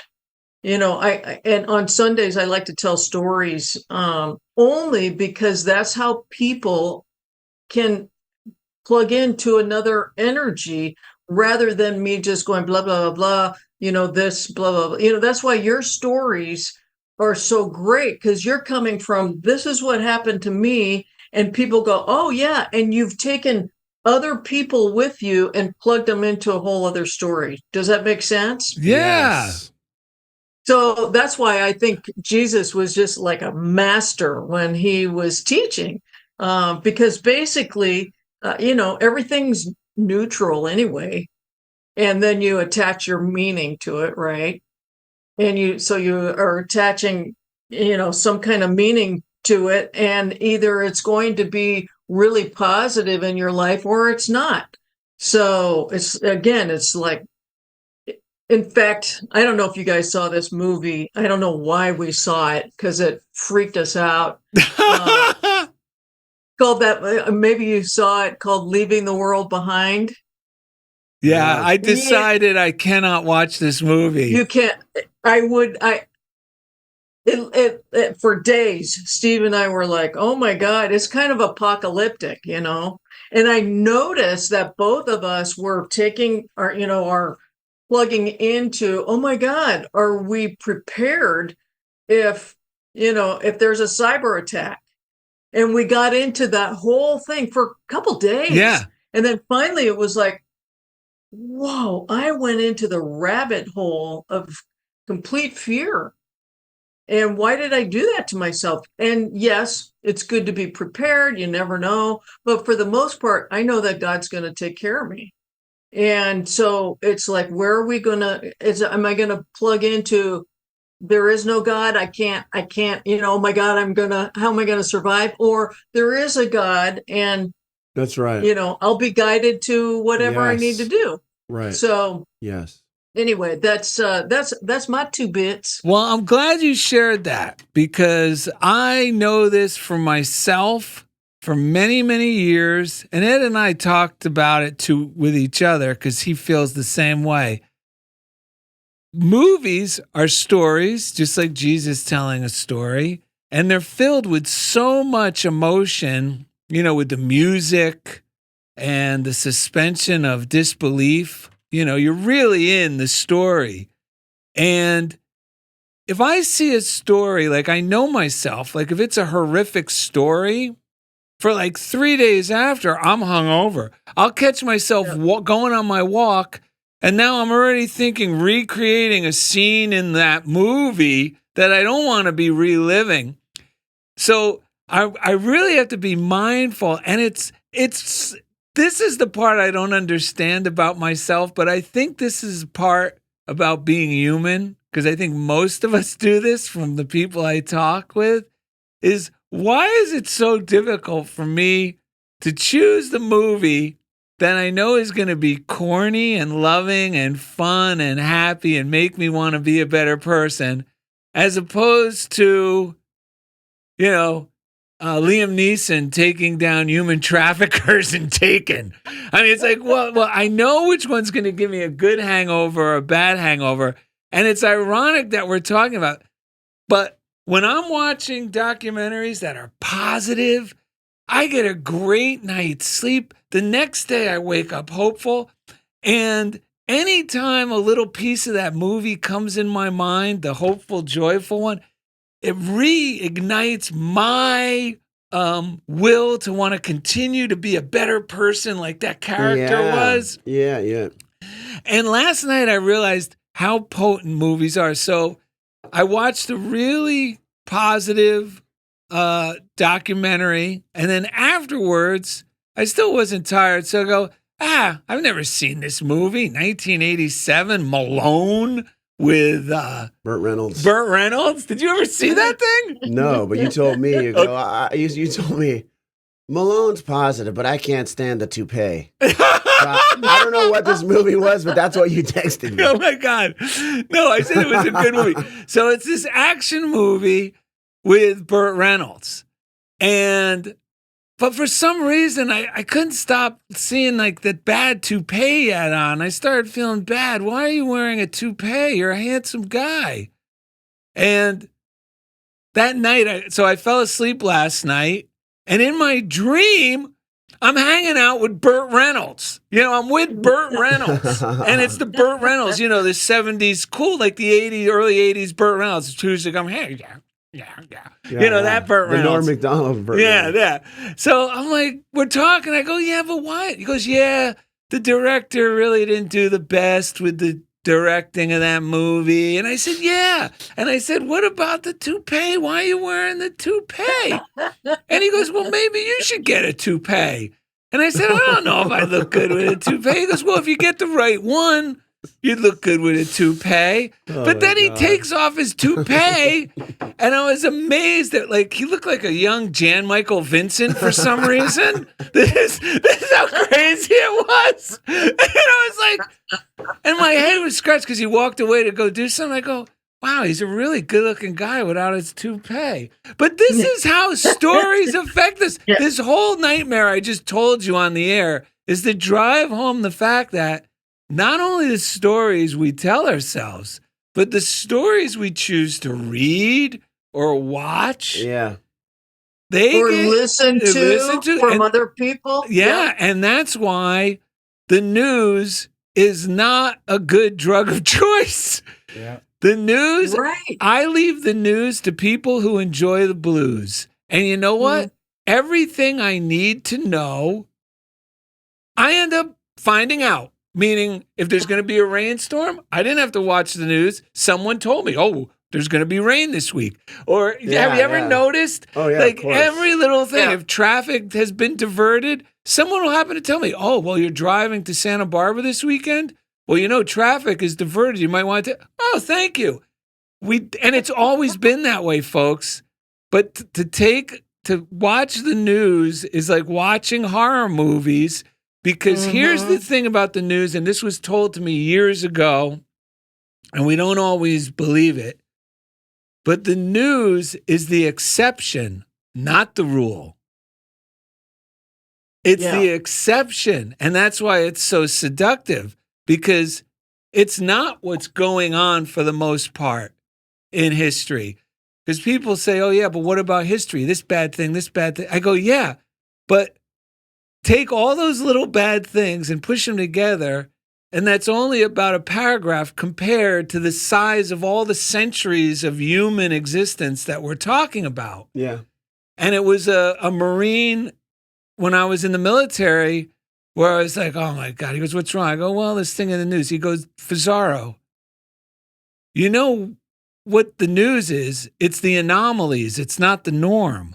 And on Sundays, I like to tell stories only because that's how people can plug into another energy rather than me just going blah, blah, blah, blah, this, blah, blah, blah. That's why your stories are so great, because you're coming from, this is what happened to me. And people go, oh, yeah. And you've taken other people with you and plugged them into a whole other story. Does that make sense? Yeah. Yes. So that's why I think Jesus was just like a master when he was teaching, because basically, everything's neutral anyway, and then you attach your meaning to it, right? And you are attaching, some kind of meaning to it, and either it's going to be really positive in your life or it's not. So it's like, in fact, I don't know if you guys saw this movie. I don't know why we saw it because it freaked us out. Called that, maybe you saw it, called Leaving the World Behind. Yeah, I Yeah. decided I cannot watch this movie. You can't. For days, Steve and I were like, "Oh my God, it's kind of apocalyptic," And I noticed that both of us were taking our plugging into, "Oh my God, are we prepared if there's a cyber attack?" And we got into that whole thing for a couple days. Yeah. And then finally it was like, whoa, I went into the rabbit hole of complete fear. And why did I do that to myself? And yes, it's good to be prepared. You never know. But for the most part, I know that God's going to take care of me. And so it's like, where are we going to, am I going to plug into, there is no God? I can't, oh my God, how am I going to survive? Or there is a God and, That's right. I'll be guided to whatever I need to do. Right. So, yes. Anyway, that's my 2 bits. Well, I'm glad you shared that because I know this for myself for many, many years. And Ed and I talked about it too with each other because he feels the same way. Movies are stories, just like Jesus telling a story, and they're filled with so much emotion, with the music and the suspension of disbelief. You're really in the story. And if I see a story, like I know myself, like if it's a horrific story, for like 3 days after, I'm hungover. I'll catch myself going on my walk, and now I'm already thinking, recreating a scene in that movie that I don't want to be reliving. So I really have to be mindful. And this is the part I don't understand about myself, but I think this is part about being human, because I think most of us do this from the people I talk with, is why is it so difficult for me to choose the movie that I know is going to be corny and loving and fun and happy and make me want to be a better person, as opposed to, Liam Neeson taking down human traffickers and Taken. I mean, it's like, well, I know which one's going to give me a good hangover or a bad hangover. And it's ironic that we're talking about, but when I'm watching documentaries that are positive, I get a great night's sleep. The next day I wake up hopeful. And anytime a little piece of that movie comes in my mind, the hopeful, joyful one, it reignites my will to want to continue to be a better person like that character was. Yeah. And last night I realized how potent movies are. So I watched a really positive documentary, and then afterwards, I still wasn't tired. So I go, I've never seen this movie, 1987, Malone, with Burt Reynolds. Burt Reynolds. Did you ever see that thing? No, but you told me. You told me Malone's positive, but I can't stand the toupee. I don't know what this movie was, but that's what you texted me. Oh my God. No, I said it was a good movie. So it's this action movie with Burt Reynolds. But for some reason, I couldn't stop seeing like that bad toupee he had on. I started feeling bad. Why are you wearing a toupee? You're a handsome guy. And that night, so I fell asleep last night. And in my dream, I'm hanging out with Burt Reynolds. I'm with Burt Reynolds. And it's the Burt Reynolds, the 70s, cool, like the 80s, early 80s Burt Reynolds. Who's like, I'm, hey, You know, that Burt The Norm Reynolds. Macdonald Burt Yeah, Reynolds. yeah. So I'm like, we're talking. I go, yeah, but why? He goes, yeah, the director really didn't do the best with the directing of that movie. And I said, yeah. And I said, what about the toupee? Why are you wearing the toupee? And he goes, well, maybe you should get a toupee. And I said, I don't know if I look good with a toupee. He goes, well, if you get the right one, you'd look good with a toupee. But then he takes off his toupee, and I was amazed that, like, he looked like a young Jan Michael Vincent for some reason. This is how crazy it was. And I was like, and my head was scratched because he walked away to go do something. I go, wow, he's a really good-looking guy without his toupee. But this is how stories affect us. Yeah. This whole nightmare I just told you on the air is to drive home the fact that not only the stories we tell ourselves, but the stories we choose to read or watch, or they listen to from and- other people. yeah, and that's why the news is not a good drug of choice. Yeah. The news, Right. I leave the news to people who enjoy the blues. And you know what? Everything I need to know, I end up finding out. Meaning, if there's going to be a rainstorm, I didn't have to watch the news. Someone told me, oh, there's going to be rain this week. Or have you ever noticed? Oh, yeah, like of course. every little thing, Yeah. if traffic has been diverted, someone will happen to tell me, oh, well, you're driving to Santa Barbara this weekend? Well, you know, traffic is diverted. You might want to, oh, thank you. And it's always been that way, folks. But to watch the news is like watching horror movies. Because here's the thing about the news, and this was told to me years ago, and we don't always believe it, but the news is the exception, not the rule. It's the exception, and that's why it's so seductive, because it's not what's going on for the most part in history. Because people say, oh, yeah, but what about history? This bad thing, this bad thing. I go, yeah, but take all those little bad things and push them together, and that's only about a paragraph compared to the size of all the centuries of human existence that we're talking about. Yeah. And it was a Marine when I was in the military where I was like, oh, my God. He goes, what's wrong? I go, well, this thing in the news. He goes, Fazaro, you know what the news is? It's the anomalies. It's not the norm.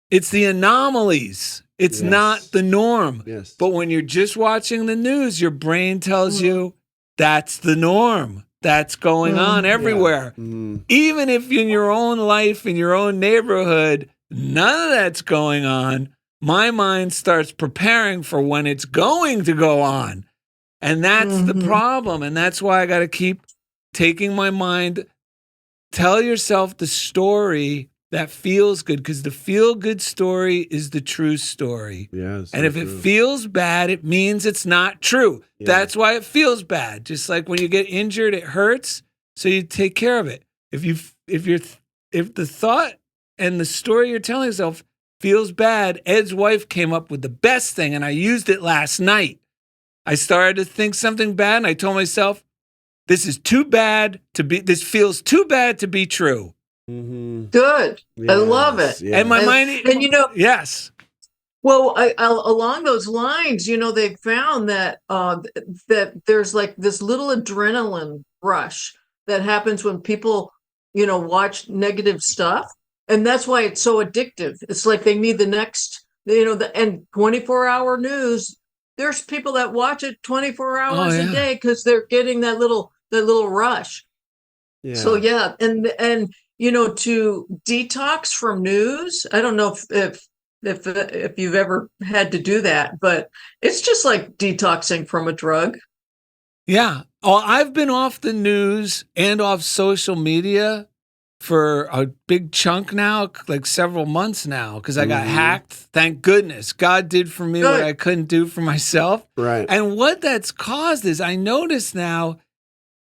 It's the anomalies. It's not the norm. Yes. But when you're just watching the news, your brain tells you that's the norm. That's going on everywhere. Even if in your own life, in your own neighborhood, none of that's going on, my mind starts preparing for when it's going to go on. And that's the problem. And that's why I got to keep taking my mind. Tell yourself the story that feels good, because the feel-good story is the true story. Yes. And if it feels bad, it means it's not true. Yeah. That's why it feels bad. Just like when you get injured, it hurts, so you take care of it. If the thought and the story you're telling yourself feels bad, Ed's wife came up with the best thing, and I used it last night. I started to think something bad, and I told myself, this feels too bad to be true. Good. I love it. Yes. And my mind, and you know, yes. well, along those lines, you know, they found that that there's like this little adrenaline rush that happens when people, you know, watch negative stuff, and that's why it's so addictive. It's like they need the next, you know, and 24-hour news. There's people that watch it 24 hours a day because they're getting that little rush. Yeah. So yeah, and you know, to detox from news. I don't know if you've ever had to do that, but it's just like detoxing from a drug. Yeah. Oh, I've been off the news and off social media for a big chunk now, like several months now, because I got hacked. Thank goodness. God did for me what I couldn't do for myself. Right. And what that's caused is I notice now,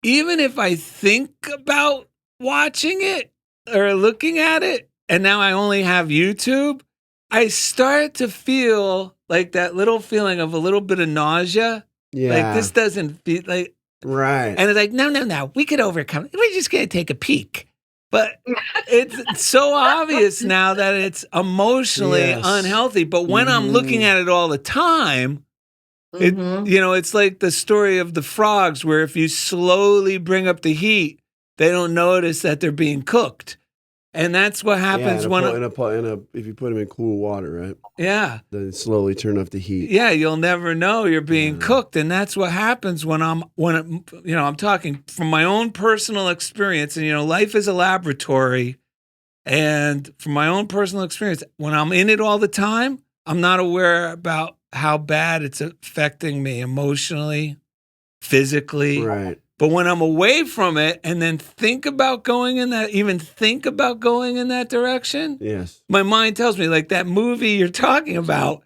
even if I think about watching it or looking at it, and now I only have YouTube, I start to feel like that little feeling of a little bit of nausea. Yeah. Like this doesn't feel like, Right. and it's like, no, we could overcome it. We're just going to take a peek. But it's so obvious now that it's emotionally Yes. unhealthy. But when I'm looking at it all the time, it's like the story of the frogs, where if you slowly bring up the heat, they don't notice that they're being cooked. And that's what happens if you put them in cool water, right? Yeah. Then slowly turn off the heat. Yeah, you'll never know you're being cooked, and that's what happens when I'm talking from my own personal experience, and life is a laboratory, and from my own personal experience, when I'm in it all the time, I'm not aware about how bad it's affecting me emotionally, physically. Right. But when I'm away from it and then think about going in that direction, yes, my mind tells me, like that movie you're talking about,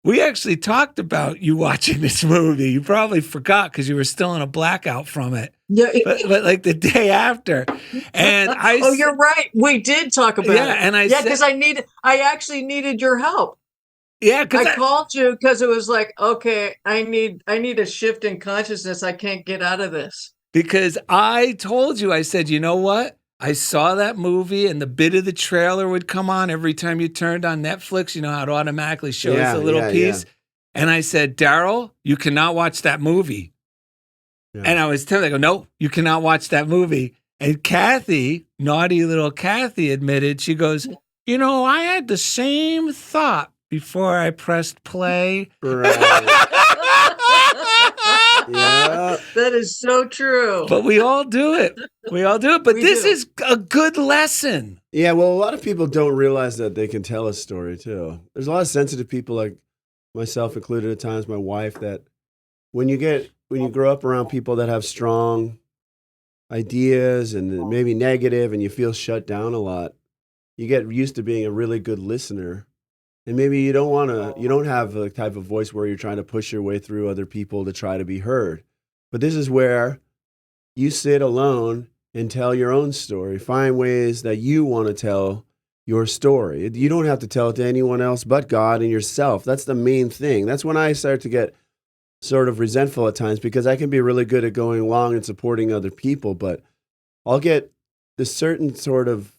we actually talked about you watching this movie. You probably forgot because you were still in a blackout from it. Yeah, but like the day after, and you're right. We did talk about it. And because I actually needed your help. Yeah, because I called you because it was like, okay, I need a shift in consciousness. I can't get out of this. Because I told you, I said, you know what? I saw that movie, and the bit of the trailer would come on every time you turned on Netflix. You know how it automatically shows a little piece. Yeah. And I said, Darrell, you cannot watch that movie. Yeah. And I was telling, I go, no, you cannot watch that movie. And Cathy, naughty little Cathy, admitted, she goes, I had the same thought before I pressed play. Right. Yeah. That is so true. But we all do it. But this is a good lesson. Yeah, well, a lot of people don't realize that they can tell a story, too. There's a lot of sensitive people, like myself included at times, my wife, that when you grow up around people that have strong ideas and maybe negative and you feel shut down a lot, you get used to being a really good listener. And maybe you don't have the type of voice where you're trying to push your way through other people to try to be heard. But this is where you sit alone and tell your own story. Find ways that you want to tell your story. You don't have to tell it to anyone else but God and yourself. That's the main thing. That's when I start to get sort of resentful at times, because I can be really good at going along and supporting other people, but I'll get this certain sort of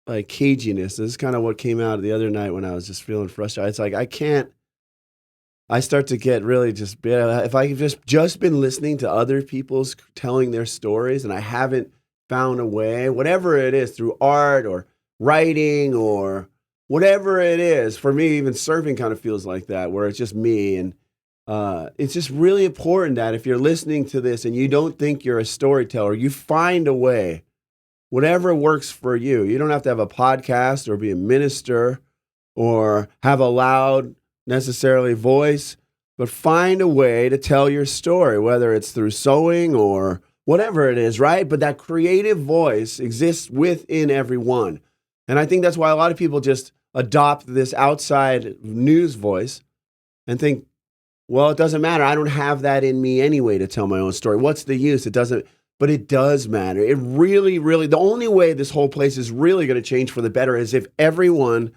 like caginess. This is kind of what came out the other night when I was just feeling frustrated. It's like I start to get really just, if I've just been listening to other people's telling their stories and I haven't found a way, whatever it is, through art or writing or whatever it is, for me, even surfing kind of feels like that, where it's just me. And it's just really important that if you're listening to this and you don't think you're a storyteller, you find a way. Whatever works for you. You don't have to have a podcast or be a minister or have a loud, necessarily voice, but find a way to tell your story, whether it's through sewing or whatever it is, right? But that creative voice exists within everyone. And I think that's why a lot of people just adopt this outside news voice and think, well, it doesn't matter. I don't have that in me anyway to tell my own story. What's the use? It doesn't. But it does matter. It really, really, the only way this whole place is really going to change for the better is if everyone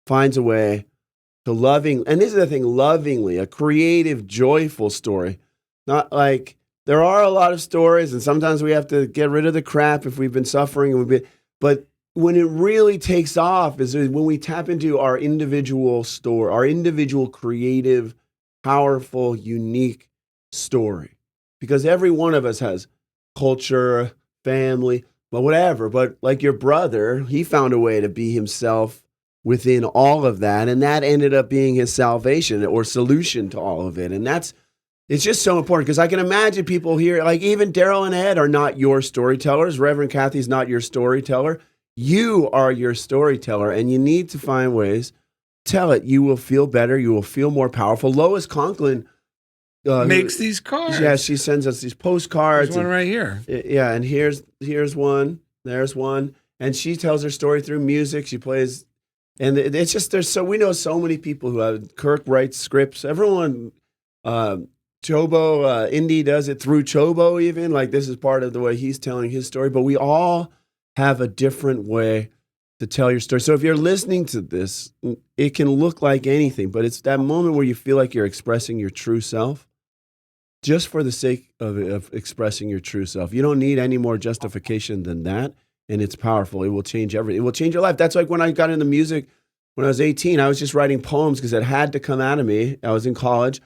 finds a way to and this is the thing, lovingly, a creative, joyful story. Not like, there are a lot of stories, and sometimes we have to get rid of the crap if we've been suffering. But when it really takes off is when we tap into our individual story, our individual creative, powerful, unique story. Because every one of us has culture, family, but whatever. But like your brother, he found a way to be himself within all of that. And that ended up being his salvation or solution to all of it. And it's just so important, because I can imagine people here, like even Darrell and Ed are not your storytellers. Reverend Cathy's not your storyteller. You are your storyteller, and you need to find ways to tell it. You will feel better. You will feel more powerful. Lois Conklin makes these cards. Yeah, she sends us these postcards. There's one right here. Yeah, and here's one. There's one. And she tells her story through music. She plays, and it's just we know so many people who have. Kirk writes scripts. Everyone, CHOBO, Indy does it through CHOBO even. Like, this is part of the way he's telling his story. But we all have a different way to tell your story. So if you're listening to this, it can look like anything, but it's that moment where you feel like you're expressing your true self. Just for the sake of expressing your true self. You don't need any more justification than that. and it's powerful. It will change everything. It will change your life. That's like when I got into music when I was 18. I was just writing poems because it had to come out of me. I was in college.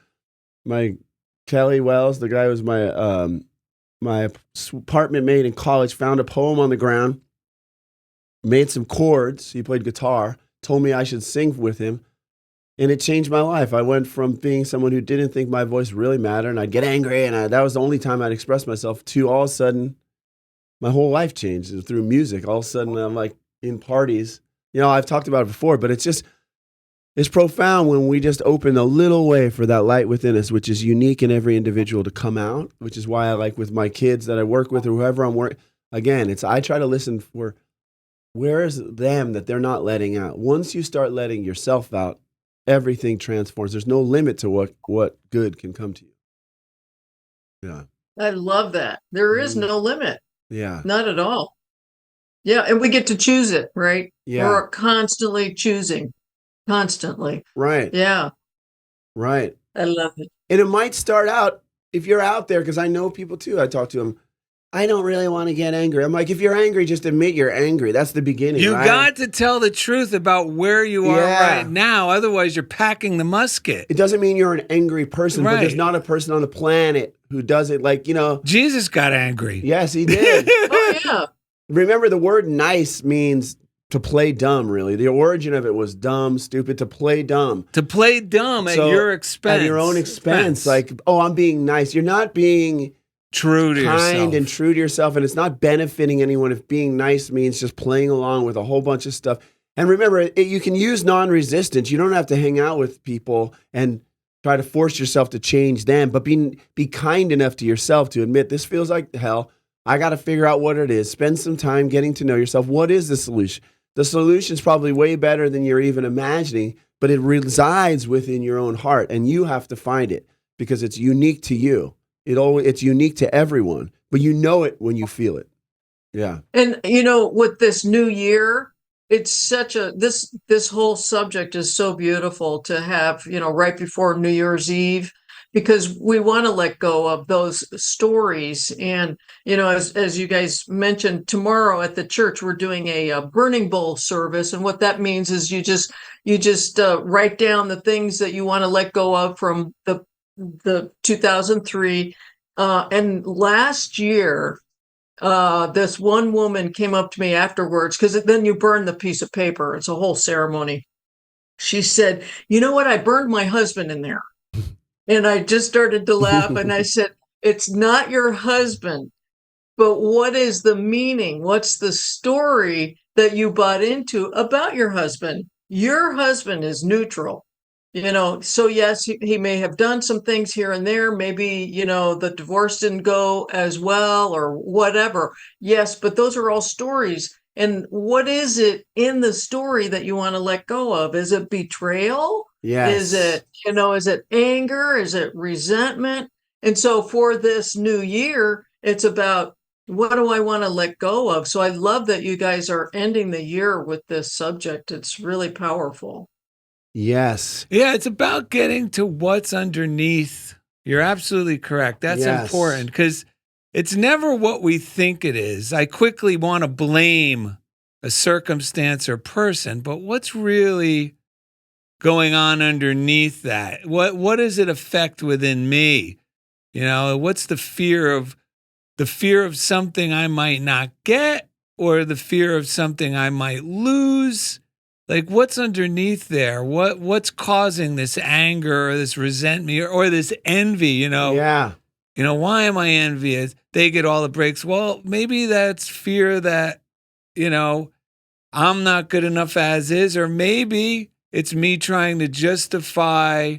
My Kelly Wells, the guy who was my apartment mate in college, found a poem on the ground, made some chords. He played guitar, told me I should sing with him. And it changed my life. I went from being someone who didn't think my voice really mattered, and I'd get angry, and that was the only time I'd express myself, to all of a sudden, my whole life changed through music. All of a sudden, I'm like in parties. You know, I've talked about it before, but it's profound when we just open a little way for that light within us, which is unique in every individual, to come out, which is why I like with my kids that I work with or whoever I'm working. Again, I try to listen for where is them that they're not letting out. Once you start letting yourself out, everything transforms. There's no limit to what good can come to you. Yeah. I love that. There is no limit. Yeah. Not at all. Yeah. And we get to choose it, right? Yeah. We're constantly choosing. Constantly. Right. Yeah. Right. I love it. And it might start out, if you're out there, because I know people too, I talk to them, I don't really want to get angry. I'm like, if you're angry, just admit you're angry. That's the beginning. You right? got to tell the truth about where you are right now. Otherwise, you're packing the musket. It doesn't mean you're an angry person, Right. but there's not a person on the planet who does it. Like, you know. Jesus got angry. Yes, he did. Oh, yeah. Remember, the word nice means to play dumb, really. The origin of it was dumb, stupid, to play dumb. To play dumb at your expense. At your own expense. Like, oh, I'm being nice. You're not being true to yourself. Kind and true to yourself, and it's not benefiting anyone if being nice means just playing along with a whole bunch of stuff. And remember, you can use non-resistance. You don't have to hang out with people and try to force yourself to change them, but be kind enough to yourself to admit, this feels like hell. I got to figure out what it is. Spend some time getting to know yourself. What is the solution? The solution is probably way better than you're even imagining, but it resides within your own heart, and you have to find it because it's unique to you. It's unique to everyone, but you know it when you feel it. Yeah. And you know, with this new year, it's such this whole subject is so beautiful to have, you know, right before New Year's Eve, because we want to let go of those stories. And, you know, as you guys mentioned, tomorrow at the church, we're doing a burning bowl service. And what that means is you just write down the things that you want to let go of from the 2003. And last year, this one woman came up to me afterwards, because then you burn the piece of paper. It's a whole ceremony. She said, you know what? I burned my husband in there. And I just started to laugh. And I said, it's not your husband, but what is the meaning? What's the story that you bought into about your husband? Your husband is neutral. You know, so yes, he may have done some things here and there. Maybe, you know, the divorce didn't go as well or whatever. Yes, but those are all stories. And what is it in the story that you want to let go of? Is it betrayal? Yes. Is it, you know, is it anger? Is it resentment? And so for this new year, it's about, what do I want to let go of? So I love that you guys are ending the year with this subject. It's really powerful. Yes. Yeah, it's about getting to what's underneath. You're absolutely correct. That's important, because it's never what we think it is. I quickly want to blame a circumstance or person, but what's really going on underneath that? What does it affect within me? You know, what's the fear of something I might not get, or the fear of something I might lose? Like, what's underneath there? What's causing this anger or this resentment or this envy, you know? Yeah. You know, why am I envious? They get all the breaks. Well, maybe that's fear that, you know, I'm not good enough as is, or maybe it's me trying to justify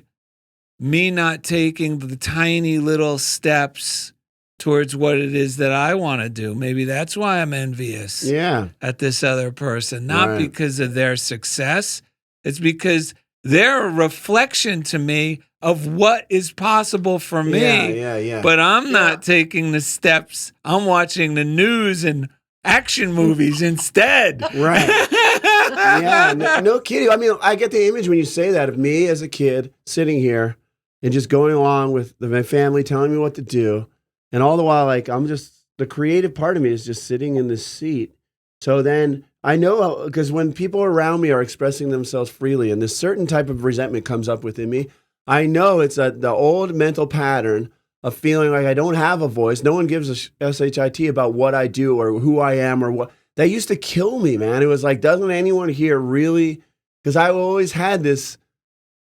me not taking the tiny little steps towards what it is that I want to do. Maybe that's why I'm envious at this other person, not because of their success. It's because they're a reflection to me of what is possible for me. But I'm not taking the steps. I'm watching the news and action movies instead. Right. Yeah, no kidding. I mean, I get the image when you say that of me as a kid sitting here and just going along with my family telling me what to do. And all the while, like, I'm just, the creative part of me is just sitting in this seat So then I know, because when people around me are expressing themselves freely and this certain type of resentment comes up within me, I know it's the old mental pattern of feeling like I don't have a voice. No one gives a shit about what I do or who I am or what. That used to kill me, man. It was like, doesn't anyone here really? Because I always had this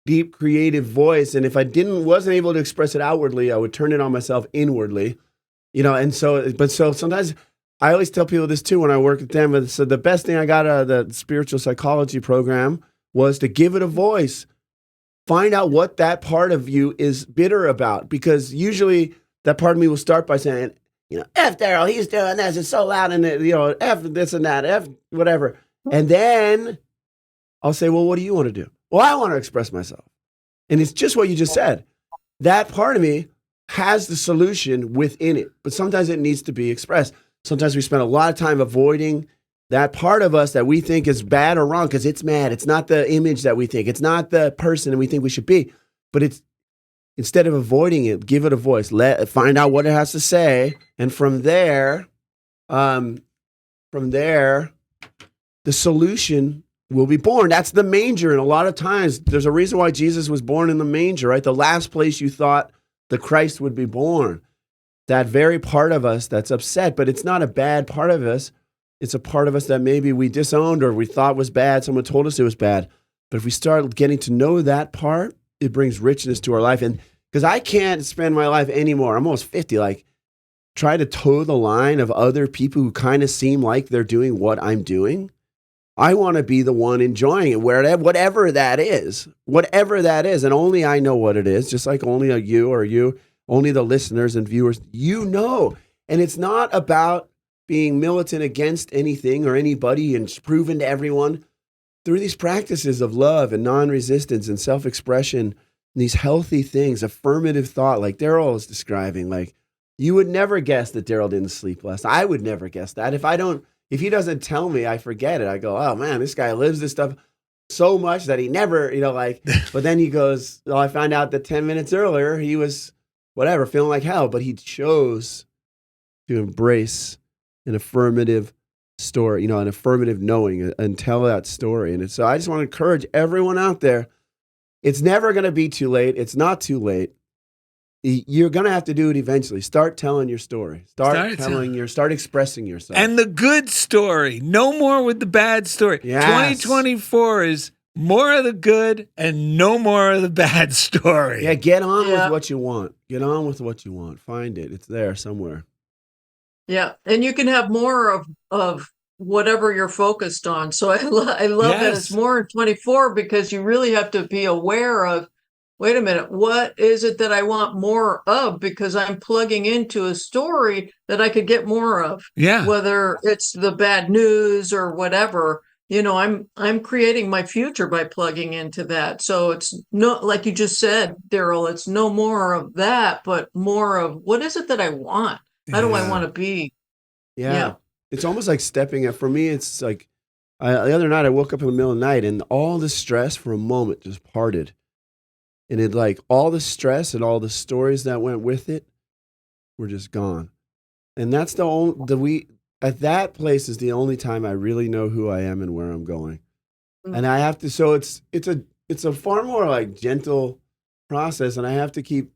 deep creative voice, and if I wasn't able to express it outwardly, I would turn it on myself inwardly, and so sometimes I always tell people this too when I work with them. So the best thing I got out of the spiritual psychology program was to give it a voice. Find out what that part of you is bitter about, because usually that part of me will start by saying, F Darrell, he's doing this, it's so loud, and F this and that, F whatever. And then I'll say, well, what do you want to do? Well, I want to express myself. And it's just what you just said. That part of me has the solution within it, but sometimes it needs to be expressed. Sometimes we spend a lot of time avoiding that part of us that we think is bad or wrong because it's mad. It's not the image that we think. It's not the person that we think we should be. But it's instead of avoiding it, give it a voice. Find out what it has to say, and from there, the solution will be born. That's the manger. And a lot of times, there's a reason why Jesus was born in the manger, right? The last place you thought the Christ would be born. That very part of us that's upset, but it's not a bad part of us. It's a part of us that maybe we disowned or we thought was bad. Someone told us it was bad. But if we start getting to know that part, it brings richness to our life. And because I can't spend my life anymore, I'm almost 50, like try to toe the line of other people who kind of seem like they're doing what I'm doing. I want to be the one enjoying it, whatever that is. And only I know what it is, just like only only the listeners and viewers, And it's not about being militant against anything or anybody and proving to everyone. Through these practices of love and non-resistance and self-expression, these healthy things, affirmative thought, like Darrell is describing, like you would never guess that Darrell didn't sleep last night. I would never guess that. If he doesn't tell me, I forget it. I go, oh man, this guy lives this stuff so much that he never, but then he goes, I found out that 10 minutes earlier, he was feeling like hell, but he chose to embrace an affirmative story, an affirmative knowing and tell that story. And so I just want to encourage everyone out there. It's never going to be too late. It's not too late. You're going to have to do it eventually. Start telling your story. Start expressing yourself. And the good story. No more with the bad story. Yes. 2024 is more of the good and no more of the bad story. Yeah, get on with what you want. Get on with what you want. Find it. It's there somewhere. Yeah, and you can have more of whatever you're focused on. So I love that it's more in 24 because you really have to be aware of, wait a minute, what is it that I want more of? Because I'm plugging into a story that I could get more of. Yeah. Whether it's the bad news or whatever, I'm creating my future by plugging into that. So it's not like you just said, Darrell, it's no more of that, but more of what is it that I want? How do I want to be? Yeah. It's almost like stepping up. For me, it's like the other night I woke up in the middle of the night and all the stress for a moment just parted. And it like all the stress and all the stories that went with it were just gone. And that's at that place is the only time I really know who I am and where I'm going. Mm-hmm. And I have to, so it's a far more like gentle process, and I have to keep,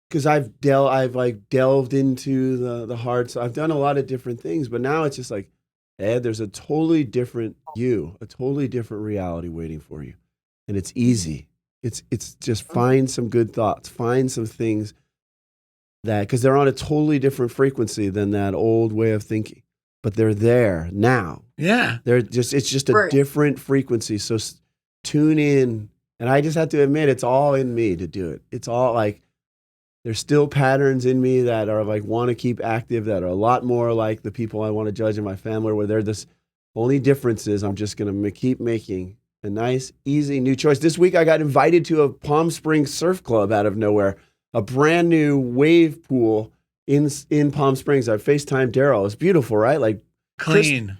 because I've delved into the heart. So I've done a lot of different things, but now it's just like, Ed, there's a totally different you, a totally different reality waiting for you. And it's easy. It's just find some good thoughts, find some things that, because they're on a totally different frequency than that old way of thinking, but they're there now. Yeah. It's just a different frequency. So tune in. And I just have to admit, it's all in me to do it. It's all like, there's still patterns in me that are like, want to keep active, that are a lot more like the people I want to judge in my family, where they're this only difference is I'm just going to keep making a nice, easy new choice. This week I got invited to a Palm Springs surf club out of nowhere, a brand new wave pool in Palm Springs. I FaceTimed Darrell. It's beautiful, right? Like clean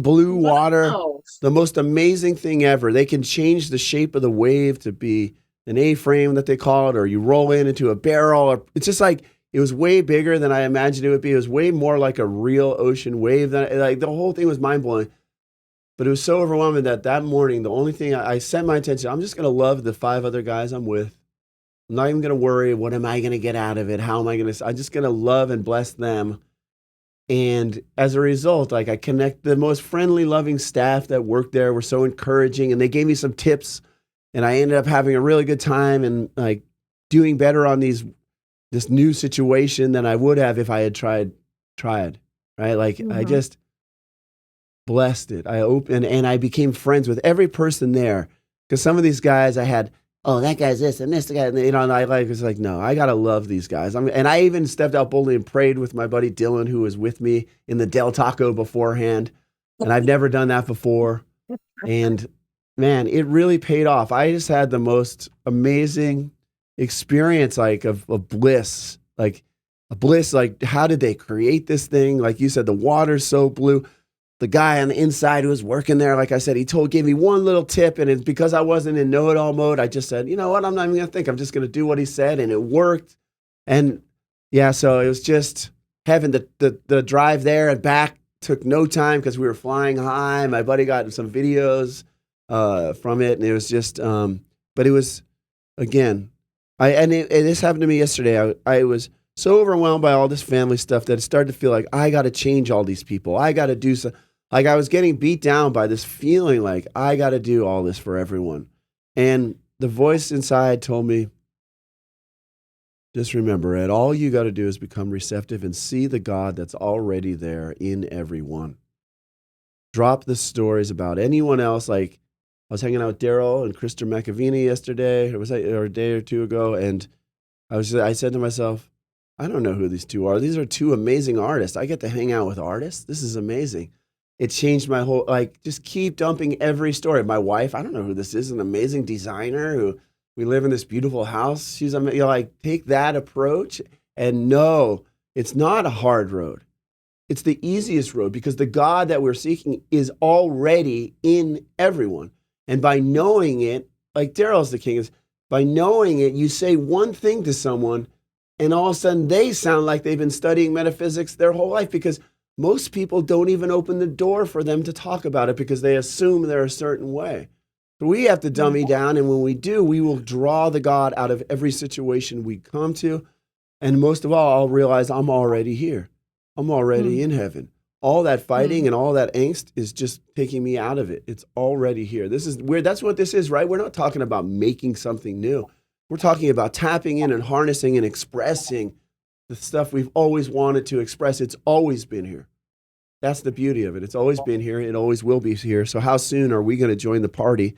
blue water. Wow. The most amazing thing ever. They can change the shape of the wave to be an A-frame that they call it, or you roll into a barrel. Or it's just like, it was way bigger than I imagined it would be. It was way more like a real ocean wave than like the whole thing was mind blowing. But it was so overwhelming that morning, the only thing I set my attention, I'm just going to love the 5 other guys I'm with. I'm not even going to worry, what am I going to get out of it? How am I going to, I'm just going to love and bless them. And as a result, like I connect the most friendly, loving staff that worked there were so encouraging, and they gave me some tips, and I ended up having a really good time and like doing better on this new situation than I would have if I had tried, right? Like I just blessed it. I opened and I became friends with every person there, because some of these guys I had, oh, that guy's this and this guy, and I was like, no, I gotta love these guys. And I even stepped out boldly and prayed with my buddy Dylan, who was with me in the Del Taco beforehand, and I've never done that before. And man, it really paid off. I just had the most amazing experience, like of bliss, like a bliss. Like, how did they create this thing? Like you said, the water's so blue. The guy on the inside who was working there, like I said, gave me one little tip, and it's because I wasn't in know-it-all mode. I just said, you know what, I'm not even gonna think. I'm just gonna do what he said, and it worked. And yeah, so it was just heaven. The drive there and back took no time because we were flying high. My buddy got some videos from it, and it was just, but it was, again, this happened to me yesterday. I was so overwhelmed by all this family stuff that it started to feel like I got to change all these people. I got to do so. Like I was getting beat down by this feeling like I got to do all this for everyone. And the voice inside told me, just remember, Ed, all you got to do is become receptive and see the God that's already there in everyone. Drop the stories about anyone else. Like I was hanging out with Darrell and Krista McAvini yesterday, or a day or two ago, and I said to myself, I don't know who these two are. These are 2 amazing artists. I get to hang out with artists. This is amazing. It changed my whole, like, just keep dumping every story. My wife, I don't know who this is, an amazing designer who we live in this beautiful house. She's, like, take that approach and know it's not a hard road. It's the easiest road, because the God that we're seeking is already in everyone. And by knowing it, like Darrell's the king, is by knowing it, you say one thing to someone, and all of a sudden they sound like they've been studying metaphysics their whole life, because most people don't even open the door for them to talk about it because they assume they're a certain way. So we have to dummy down, and when we do, we will draw the God out of every situation we come to. And most of all, I'll realize I'm already here. I'm already in heaven. All that fighting and all that angst is just taking me out of it. It's already here. This is weird. That's what this is, right? We're not talking about making something new. We're talking about tapping in and harnessing and expressing the stuff we've always wanted to express. It's always been here. That's the beauty of it. It's always been here. It always will be here. So how soon are we going to join the party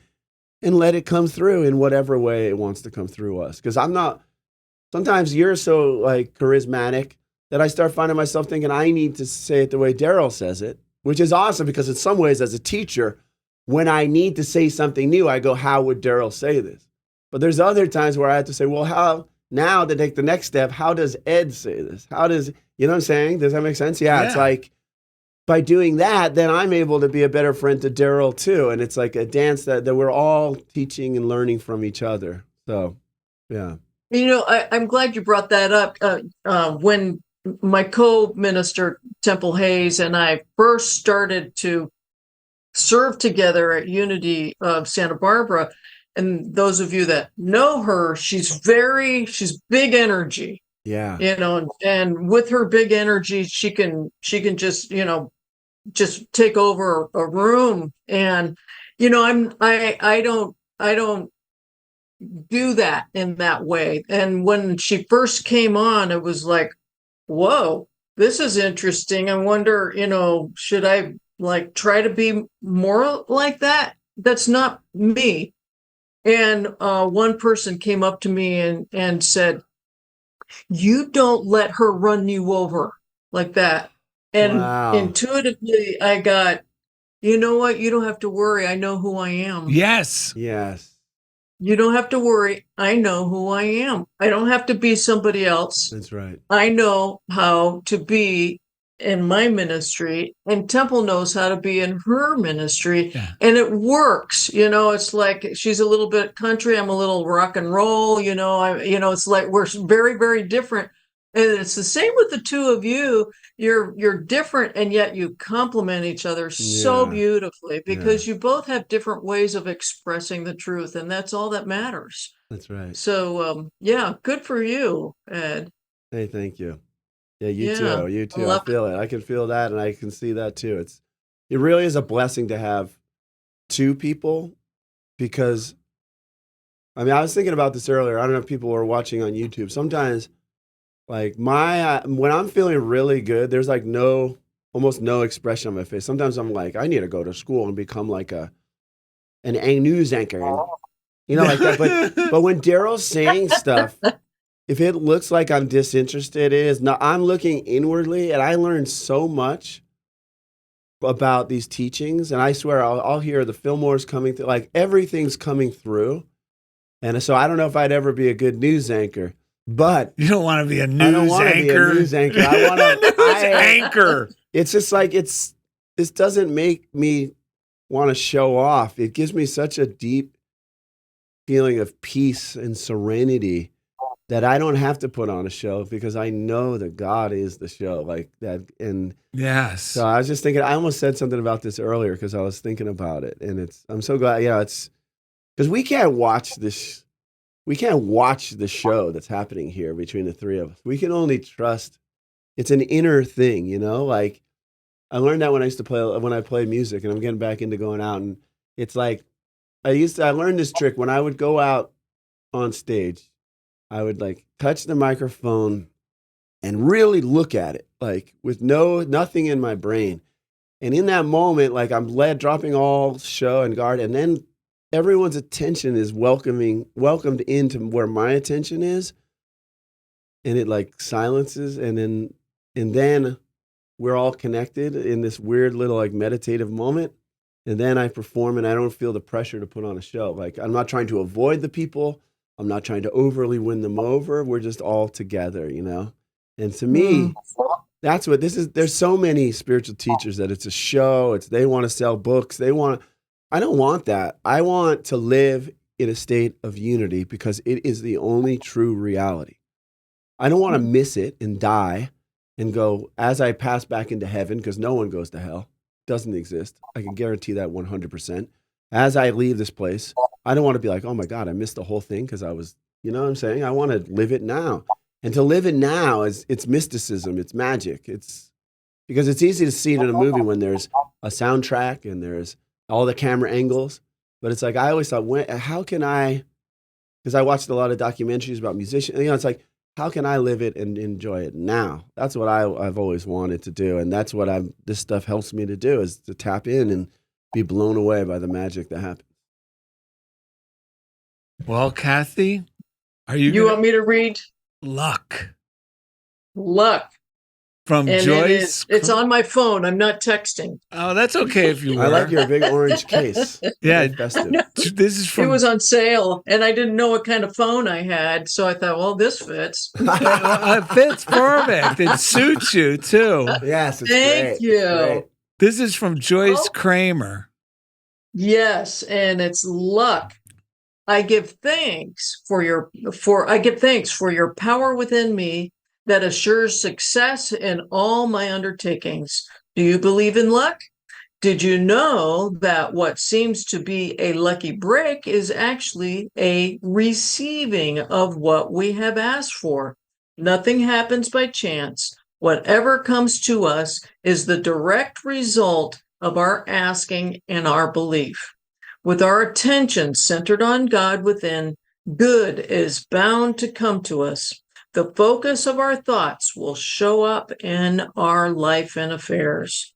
and let it come through in whatever way it wants to come through us? Because sometimes you're so like charismatic that I start finding myself thinking I need to say it the way Darrell says it, which is awesome, because in some ways as a teacher, when I need to say something new, I go, how would Darrell say this? But there's other times where I have to say, well, how, now to take the next step, how does Ed say this? How does, you know what I'm saying? Does that make sense? Yeah. It's like, by doing that, then I'm able to be a better friend to Darrell too. And it's like a dance that we're all teaching and learning from each other. So, yeah. You know, I'm glad you brought that up. When my co-minister, Temple Hayes, and I first started to serve together at Unity of Santa Barbara, and those of you that know her, she's big energy. Yeah. You know, and with her big energy, she can just, just take over a room. And, I don't do that in that way. And when she first came on, it was like, whoa, this is interesting. I wonder, should I like try to be more like that? That's not me. And one person came up to me and said, you don't let her run you over like that. And intuitively I got, you know what? You don't have to worry. I know who I am. Yes. Yes. You don't have to worry. I know who I am. I don't have to be somebody else. That's right. I know how to be in my ministry, and Temple knows how to be in her ministry. Yeah. And it works. It's like she's a little bit country, I'm a little rock and roll, it's like we're very, very different, And it's the same with the two of you. You're different, and yet you complement each other so Yeah. beautifully because you both have different ways of expressing the truth, and that's all that matters. That's right. So, yeah, good for you, Ed. Hey, thank you. Yeah, you Yeah, too. You I too. I love feel it. I can feel that, and I can see that too. It really is a blessing to have two people, because I mean, I was thinking about this earlier. I don't know if people were watching on YouTube. Sometimes, like when I'm feeling really good, there's like almost no expression on my face. Sometimes I'm like, I need to go to school and become like a news anchor, and, like that. But when Darrell's saying stuff, if it looks like I'm disinterested, it is not. I'm looking inwardly, and I learned so much about these teachings. And I swear, I'll hear the Fillmore's coming through, like everything's coming through. And so I don't know if I'd ever be a good news anchor, but You don't want to be a I don't news want to be a anchor. news anchor. I want to News anchor. It's just like this doesn't make me want to show off. It gives me such a deep feeling of peace and serenity that I don't have to put on a show, because I know that God is the show, like that. And Yes. so I was just thinking, I almost said something about this earlier because I was thinking about it, and I'm so glad. Yeah, it's because we can't watch this. We can't watch the show that's happening here between the three of us. We can only trust. It's an inner thing, like I learned that when I played music, and I'm getting back into going out, and it's like I learned this trick when I would go out on stage. I would like touch the microphone and really look at it, like with nothing in my brain. And in that moment, like I'm dropping all show and guard, and then everyone's attention is welcomed into where my attention is, and it like silences, and then we're all connected in this weird little like meditative moment. And then I perform, and I don't feel the pressure to put on a show. Like I'm not trying to avoid the people. I'm not trying to overly win them over. We're just all together, And to me, that's what this is. There's so many spiritual teachers that it's a show. They want to sell books. I don't want that. I want to live in a state of unity, because it is the only true reality. I don't want to miss it and die and go as I pass back into heaven, because no one goes to hell. It doesn't exist. I can guarantee that 100%. As I leave this place, I don't want to be like, oh my God, I missed the whole thing because I was, you know what I'm saying? I want to live it now. And to live it now it's mysticism, it's magic. It's because it's easy to see it in a movie when there's a soundtrack and there's all the camera angles. But it's like, I always thought, how can I, because I watched a lot of documentaries about musicians, it's like, how can I live it and enjoy it now? That's what I've always wanted to do. And that's what this stuff helps me to do, is to tap in and be blown away by the magic that happens. Well, Cathy, are you want me to read Luck from and Joyce? It's on my phone. I'm not texting. Oh, that's okay if you were. I like your big orange case. Yeah, festive. This is from. It was on sale, and I didn't know what kind of phone I had, so I thought, well, this fits. It fits perfect. It suits you too. Yes, it's Thank great. you. It's great. This is from Joyce Kramer. Yes, and it's luck. I give thanks for your power within me that assures success in all my undertakings. Do you believe in luck? Did you know that what seems to be a lucky break is actually a receiving of what we have asked for? Nothing happens by chance. Whatever comes to us is the direct result of our asking and our belief. With our attention centered on God within, good is bound to come to us. The focus of our thoughts will show up in our life and affairs.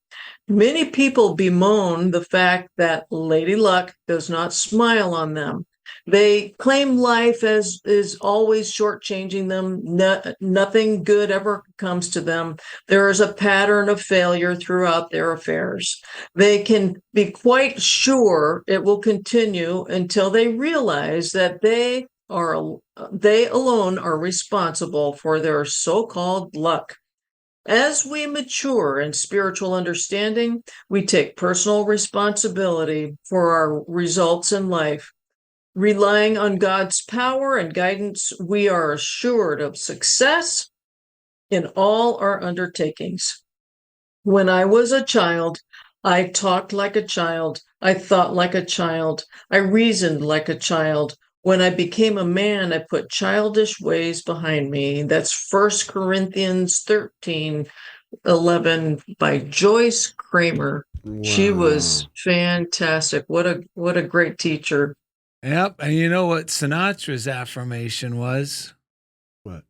Many people bemoan the fact that Lady Luck does not smile on them. They claim life is always shortchanging them. Nothing good ever comes to them. There is a pattern of failure throughout their affairs. They can be quite sure it will continue until they realize that they alone are responsible for their so-called luck. As we mature in spiritual understanding, we take personal responsibility for our results in life. Relying on God's power and guidance, we are assured of success in all our undertakings. When I was a child, I talked like a child. I thought like a child. I reasoned like a child. When I became a man, I put childish ways behind me. That's 1 Corinthians 13:11 by Joyce Kramer. She was Wow. fantastic. What a great teacher. Yep. And you know what Sinatra's affirmation was? What?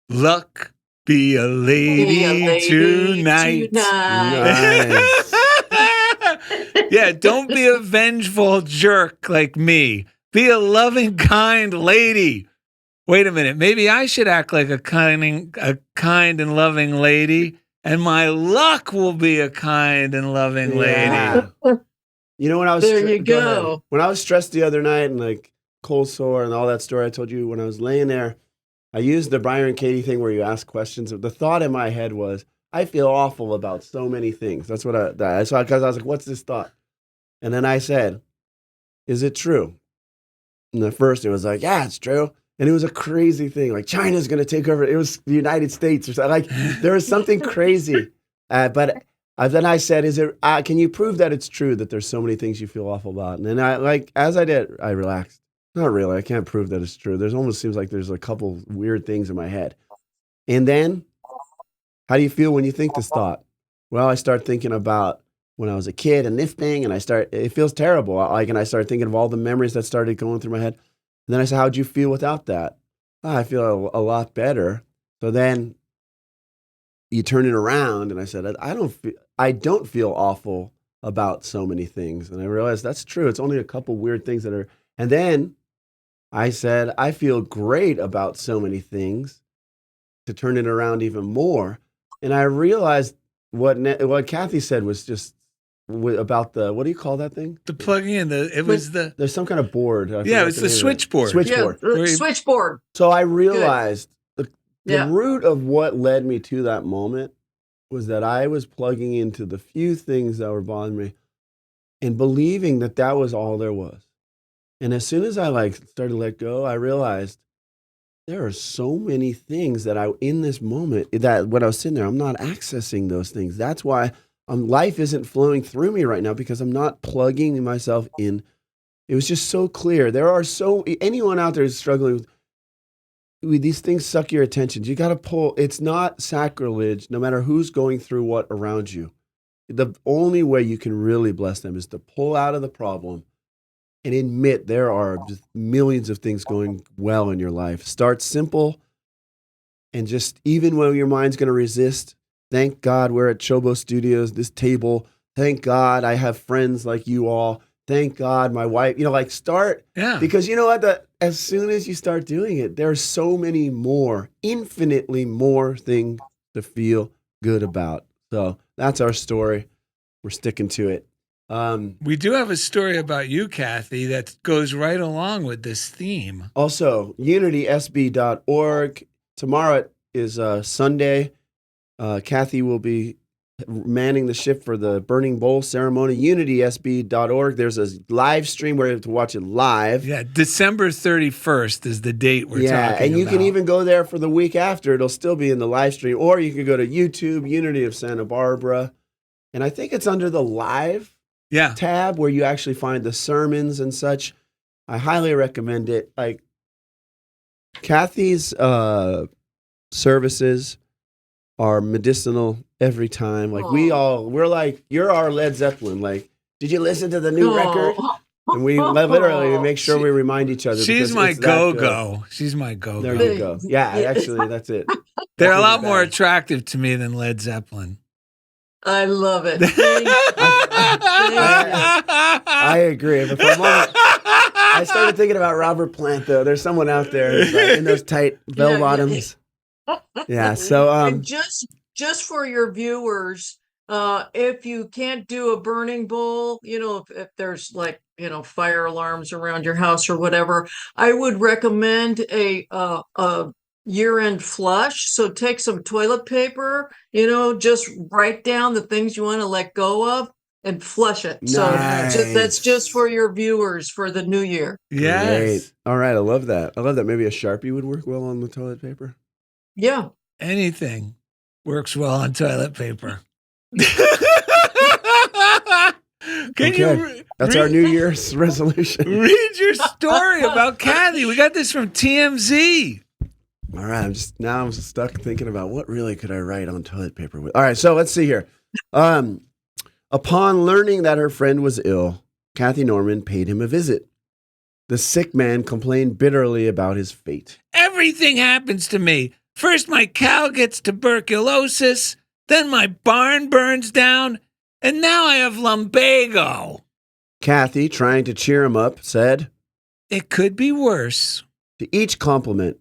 Luck be a lady, tonight. Nice. Yeah, don't be a vengeful jerk like me. Be a loving, kind lady. Wait a minute. Maybe I should act like a kind and loving lady, and my luck will be a kind and loving lady. Yeah. You know, when I was There you go ahead. go. When I was stressed the other night and like cold sore and all that story I told you, when I was laying there, I used the Byron Katie thing where you ask questions. The thought in my head was, I feel awful about so many things. That's what I saw, because I was like, what's this thought? And then I said, is it true? And at first it was like, yeah, it's true. And it was a crazy thing. Like China's going to take over. It was the United States or something. Like there was something crazy. But then I said, is it, can you prove that it's true that there's so many things you feel awful about? And then as I did, I relaxed. Not really. I can't prove that it's true. There's almost seems like there's a couple weird things in my head. And then, how do you feel when you think this thought? Well, I start thinking about when I was a kid and this thing, and it feels terrible. And I started thinking of all the memories that started going through my head. And then I said, how'd you feel without that? Oh, I feel a lot better. So then you turn it around, and I said, I don't feel awful about so many things. And I realized that's true. It's only a couple weird things that are, and then I said, I feel great about so many things, to turn it around even more. And I realized what Cathy said was just about what do you call that thing? The plugging in, there's some kind of board. Yeah, it was the switchboard. Switchboard. Yeah, switchboard. So I realized the Yeah. root of what led me to that moment was that I was plugging into the few things that were bothering me and believing that that was all there was. And as soon as I started to let go, I realized there are so many things that in this moment, that when I was sitting there, I'm not accessing those things. That's why life isn't flowing through me right now, because I'm not plugging myself in. It was just so clear. Anyone out there who's struggling with these things suck your attention. You got to pull. It's not sacrilege, no matter who's going through what around you. The only way you can really bless them is to pull out of the problem and admit there are just millions of things going well in your life. Start simple, and just even when your mind's going to resist, thank God we're at CHOBO Studios, this table. Thank God I have friends like you all. Thank God my wife, start. Yeah. Because you know what? As soon as you start doing it, there are so many more, infinitely more things to feel good about. So that's our story. We're sticking to it. We do have a story about you, Cathy, that goes right along with this theme. Also, unitysb.org. Tomorrow is Sunday. Cathy will be manning the ship for the Burning Bowl ceremony. unitysb.org. There's a live stream where you have to watch it live. Yeah, December 31st is the date we're talking about. Yeah, and you can even go there for the week after. It'll still be in the live stream. Or you can go to YouTube, Unity of Santa Barbara. And I think it's under the live tab where you actually find the sermons and such. I highly recommend it. Cathy's services are medicinal every time. We're like, you're our Led Zeppelin. Did you listen to the new record? And we literally make sure we remind each other. She's my go-go. She's my go-go. There you go. Yeah, actually, that's it. They're a lot more attractive to me than Led Zeppelin. I love it. I agree. But for a moment, I started thinking about Robert Plant, though. There's someone out there in those tight bell bottoms. Yeah. So, and just for your viewers, if you can't do a burning bowl, if there's fire alarms around your house or whatever, I would recommend a year-end flush. So take some toilet paper, just write down the things you want to let go of and flush it. Nice. So that's just for your viewers for the new year. Yes. Great. All right. I love that. Maybe a Sharpie would work well on the toilet paper. Yeah. anything works well on toilet paper. Can you That's our New Year's resolution. read your story about Cathy? We got this from TMZ. All right, I'm stuck thinking about what really could I write on toilet paper with. All right, so let's see here. Upon learning that her friend was ill, Cathy Norman paid him a visit. The sick man complained bitterly about his fate. Everything happens to me. First, my cow gets tuberculosis, then my barn burns down, and now I have lumbago. Cathy, trying to cheer him up, said, It could be worse, to each complaint,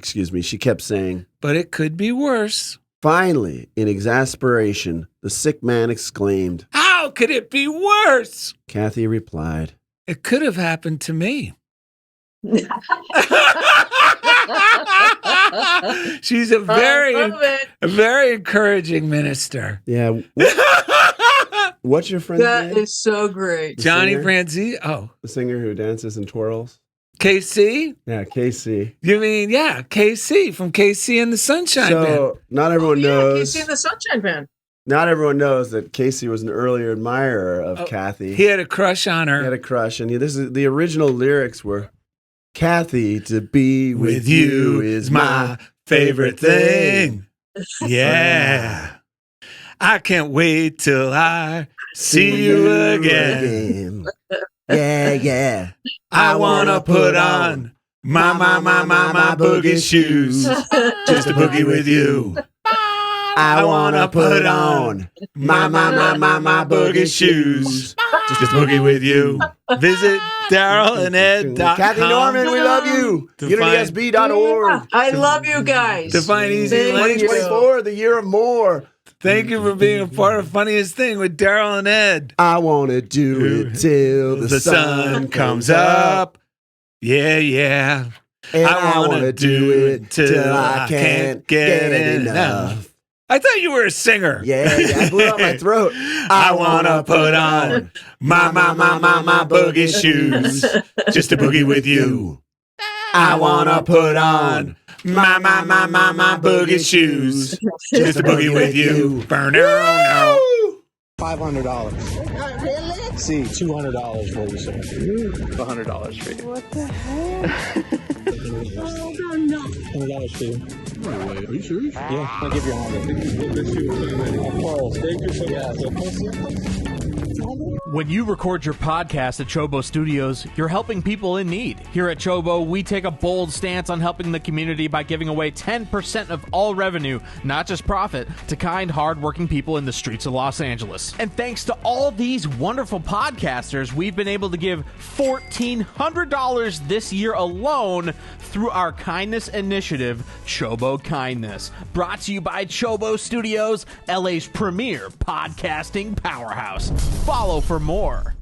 she kept saying, but it could be worse. Finally, in exasperation, the sick man exclaimed, How could it be worse? Cathy replied, It could have happened to me. She's a very encouraging minister. Yeah. What's your friend's name? That is so great. Johnny Franzi. Oh, The singer who dances and twirls? KC? Yeah, KC. You mean, yeah, KC from KC and the Sunshine Band. So, not everyone knows. Casey and the Sunshine Band. Not everyone knows that Casey was an earlier admirer of Cathy. He had a crush on her. He had a crush, and this is the original lyrics were, Cathy, to be with you is my favorite thing. Yeah. I can't wait till I see you again. Yeah. I want to put on my boogie shoes just to boogie with you. I want to put on my boogie shoes just to boogie with you. Visit DarrellandEd.com. Cathy Norman, we love you. UnitySB.org. I love you guys. To find easy language. 2024, the year of more. Thank you for being a part of Funniest Thing with Darrell and Ed. I want to do it till the sun comes up. Yeah. And I want to do it till I can't get enough. I thought you were a singer. Yeah, I blew out my throat. I want to put on my boogie shoes just to boogie with you. I want to put on my boogie shoes just to boogie with you. Burn no. $500. Really? See, $200 for you, sir. $100 for you. What the heck? Oh, no. $100 for you. No way. Are you serious? Yeah, I'll give you $100. Let's see what's on there. Of course. Thank you so much. Yeah, When you record your podcast at CHOBO Studios, you're helping people in need. Here at CHOBO, we take a bold stance on helping the community by giving away 10% of all revenue, not just profit, to kind, hardworking people in the streets of Los Angeles. And thanks to all these wonderful podcasters, we've been able to give $1,400 this year alone through our kindness initiative, CHOBO Kindness. Brought to you by CHOBO Studios, LA's premier podcasting powerhouse. Follow for more.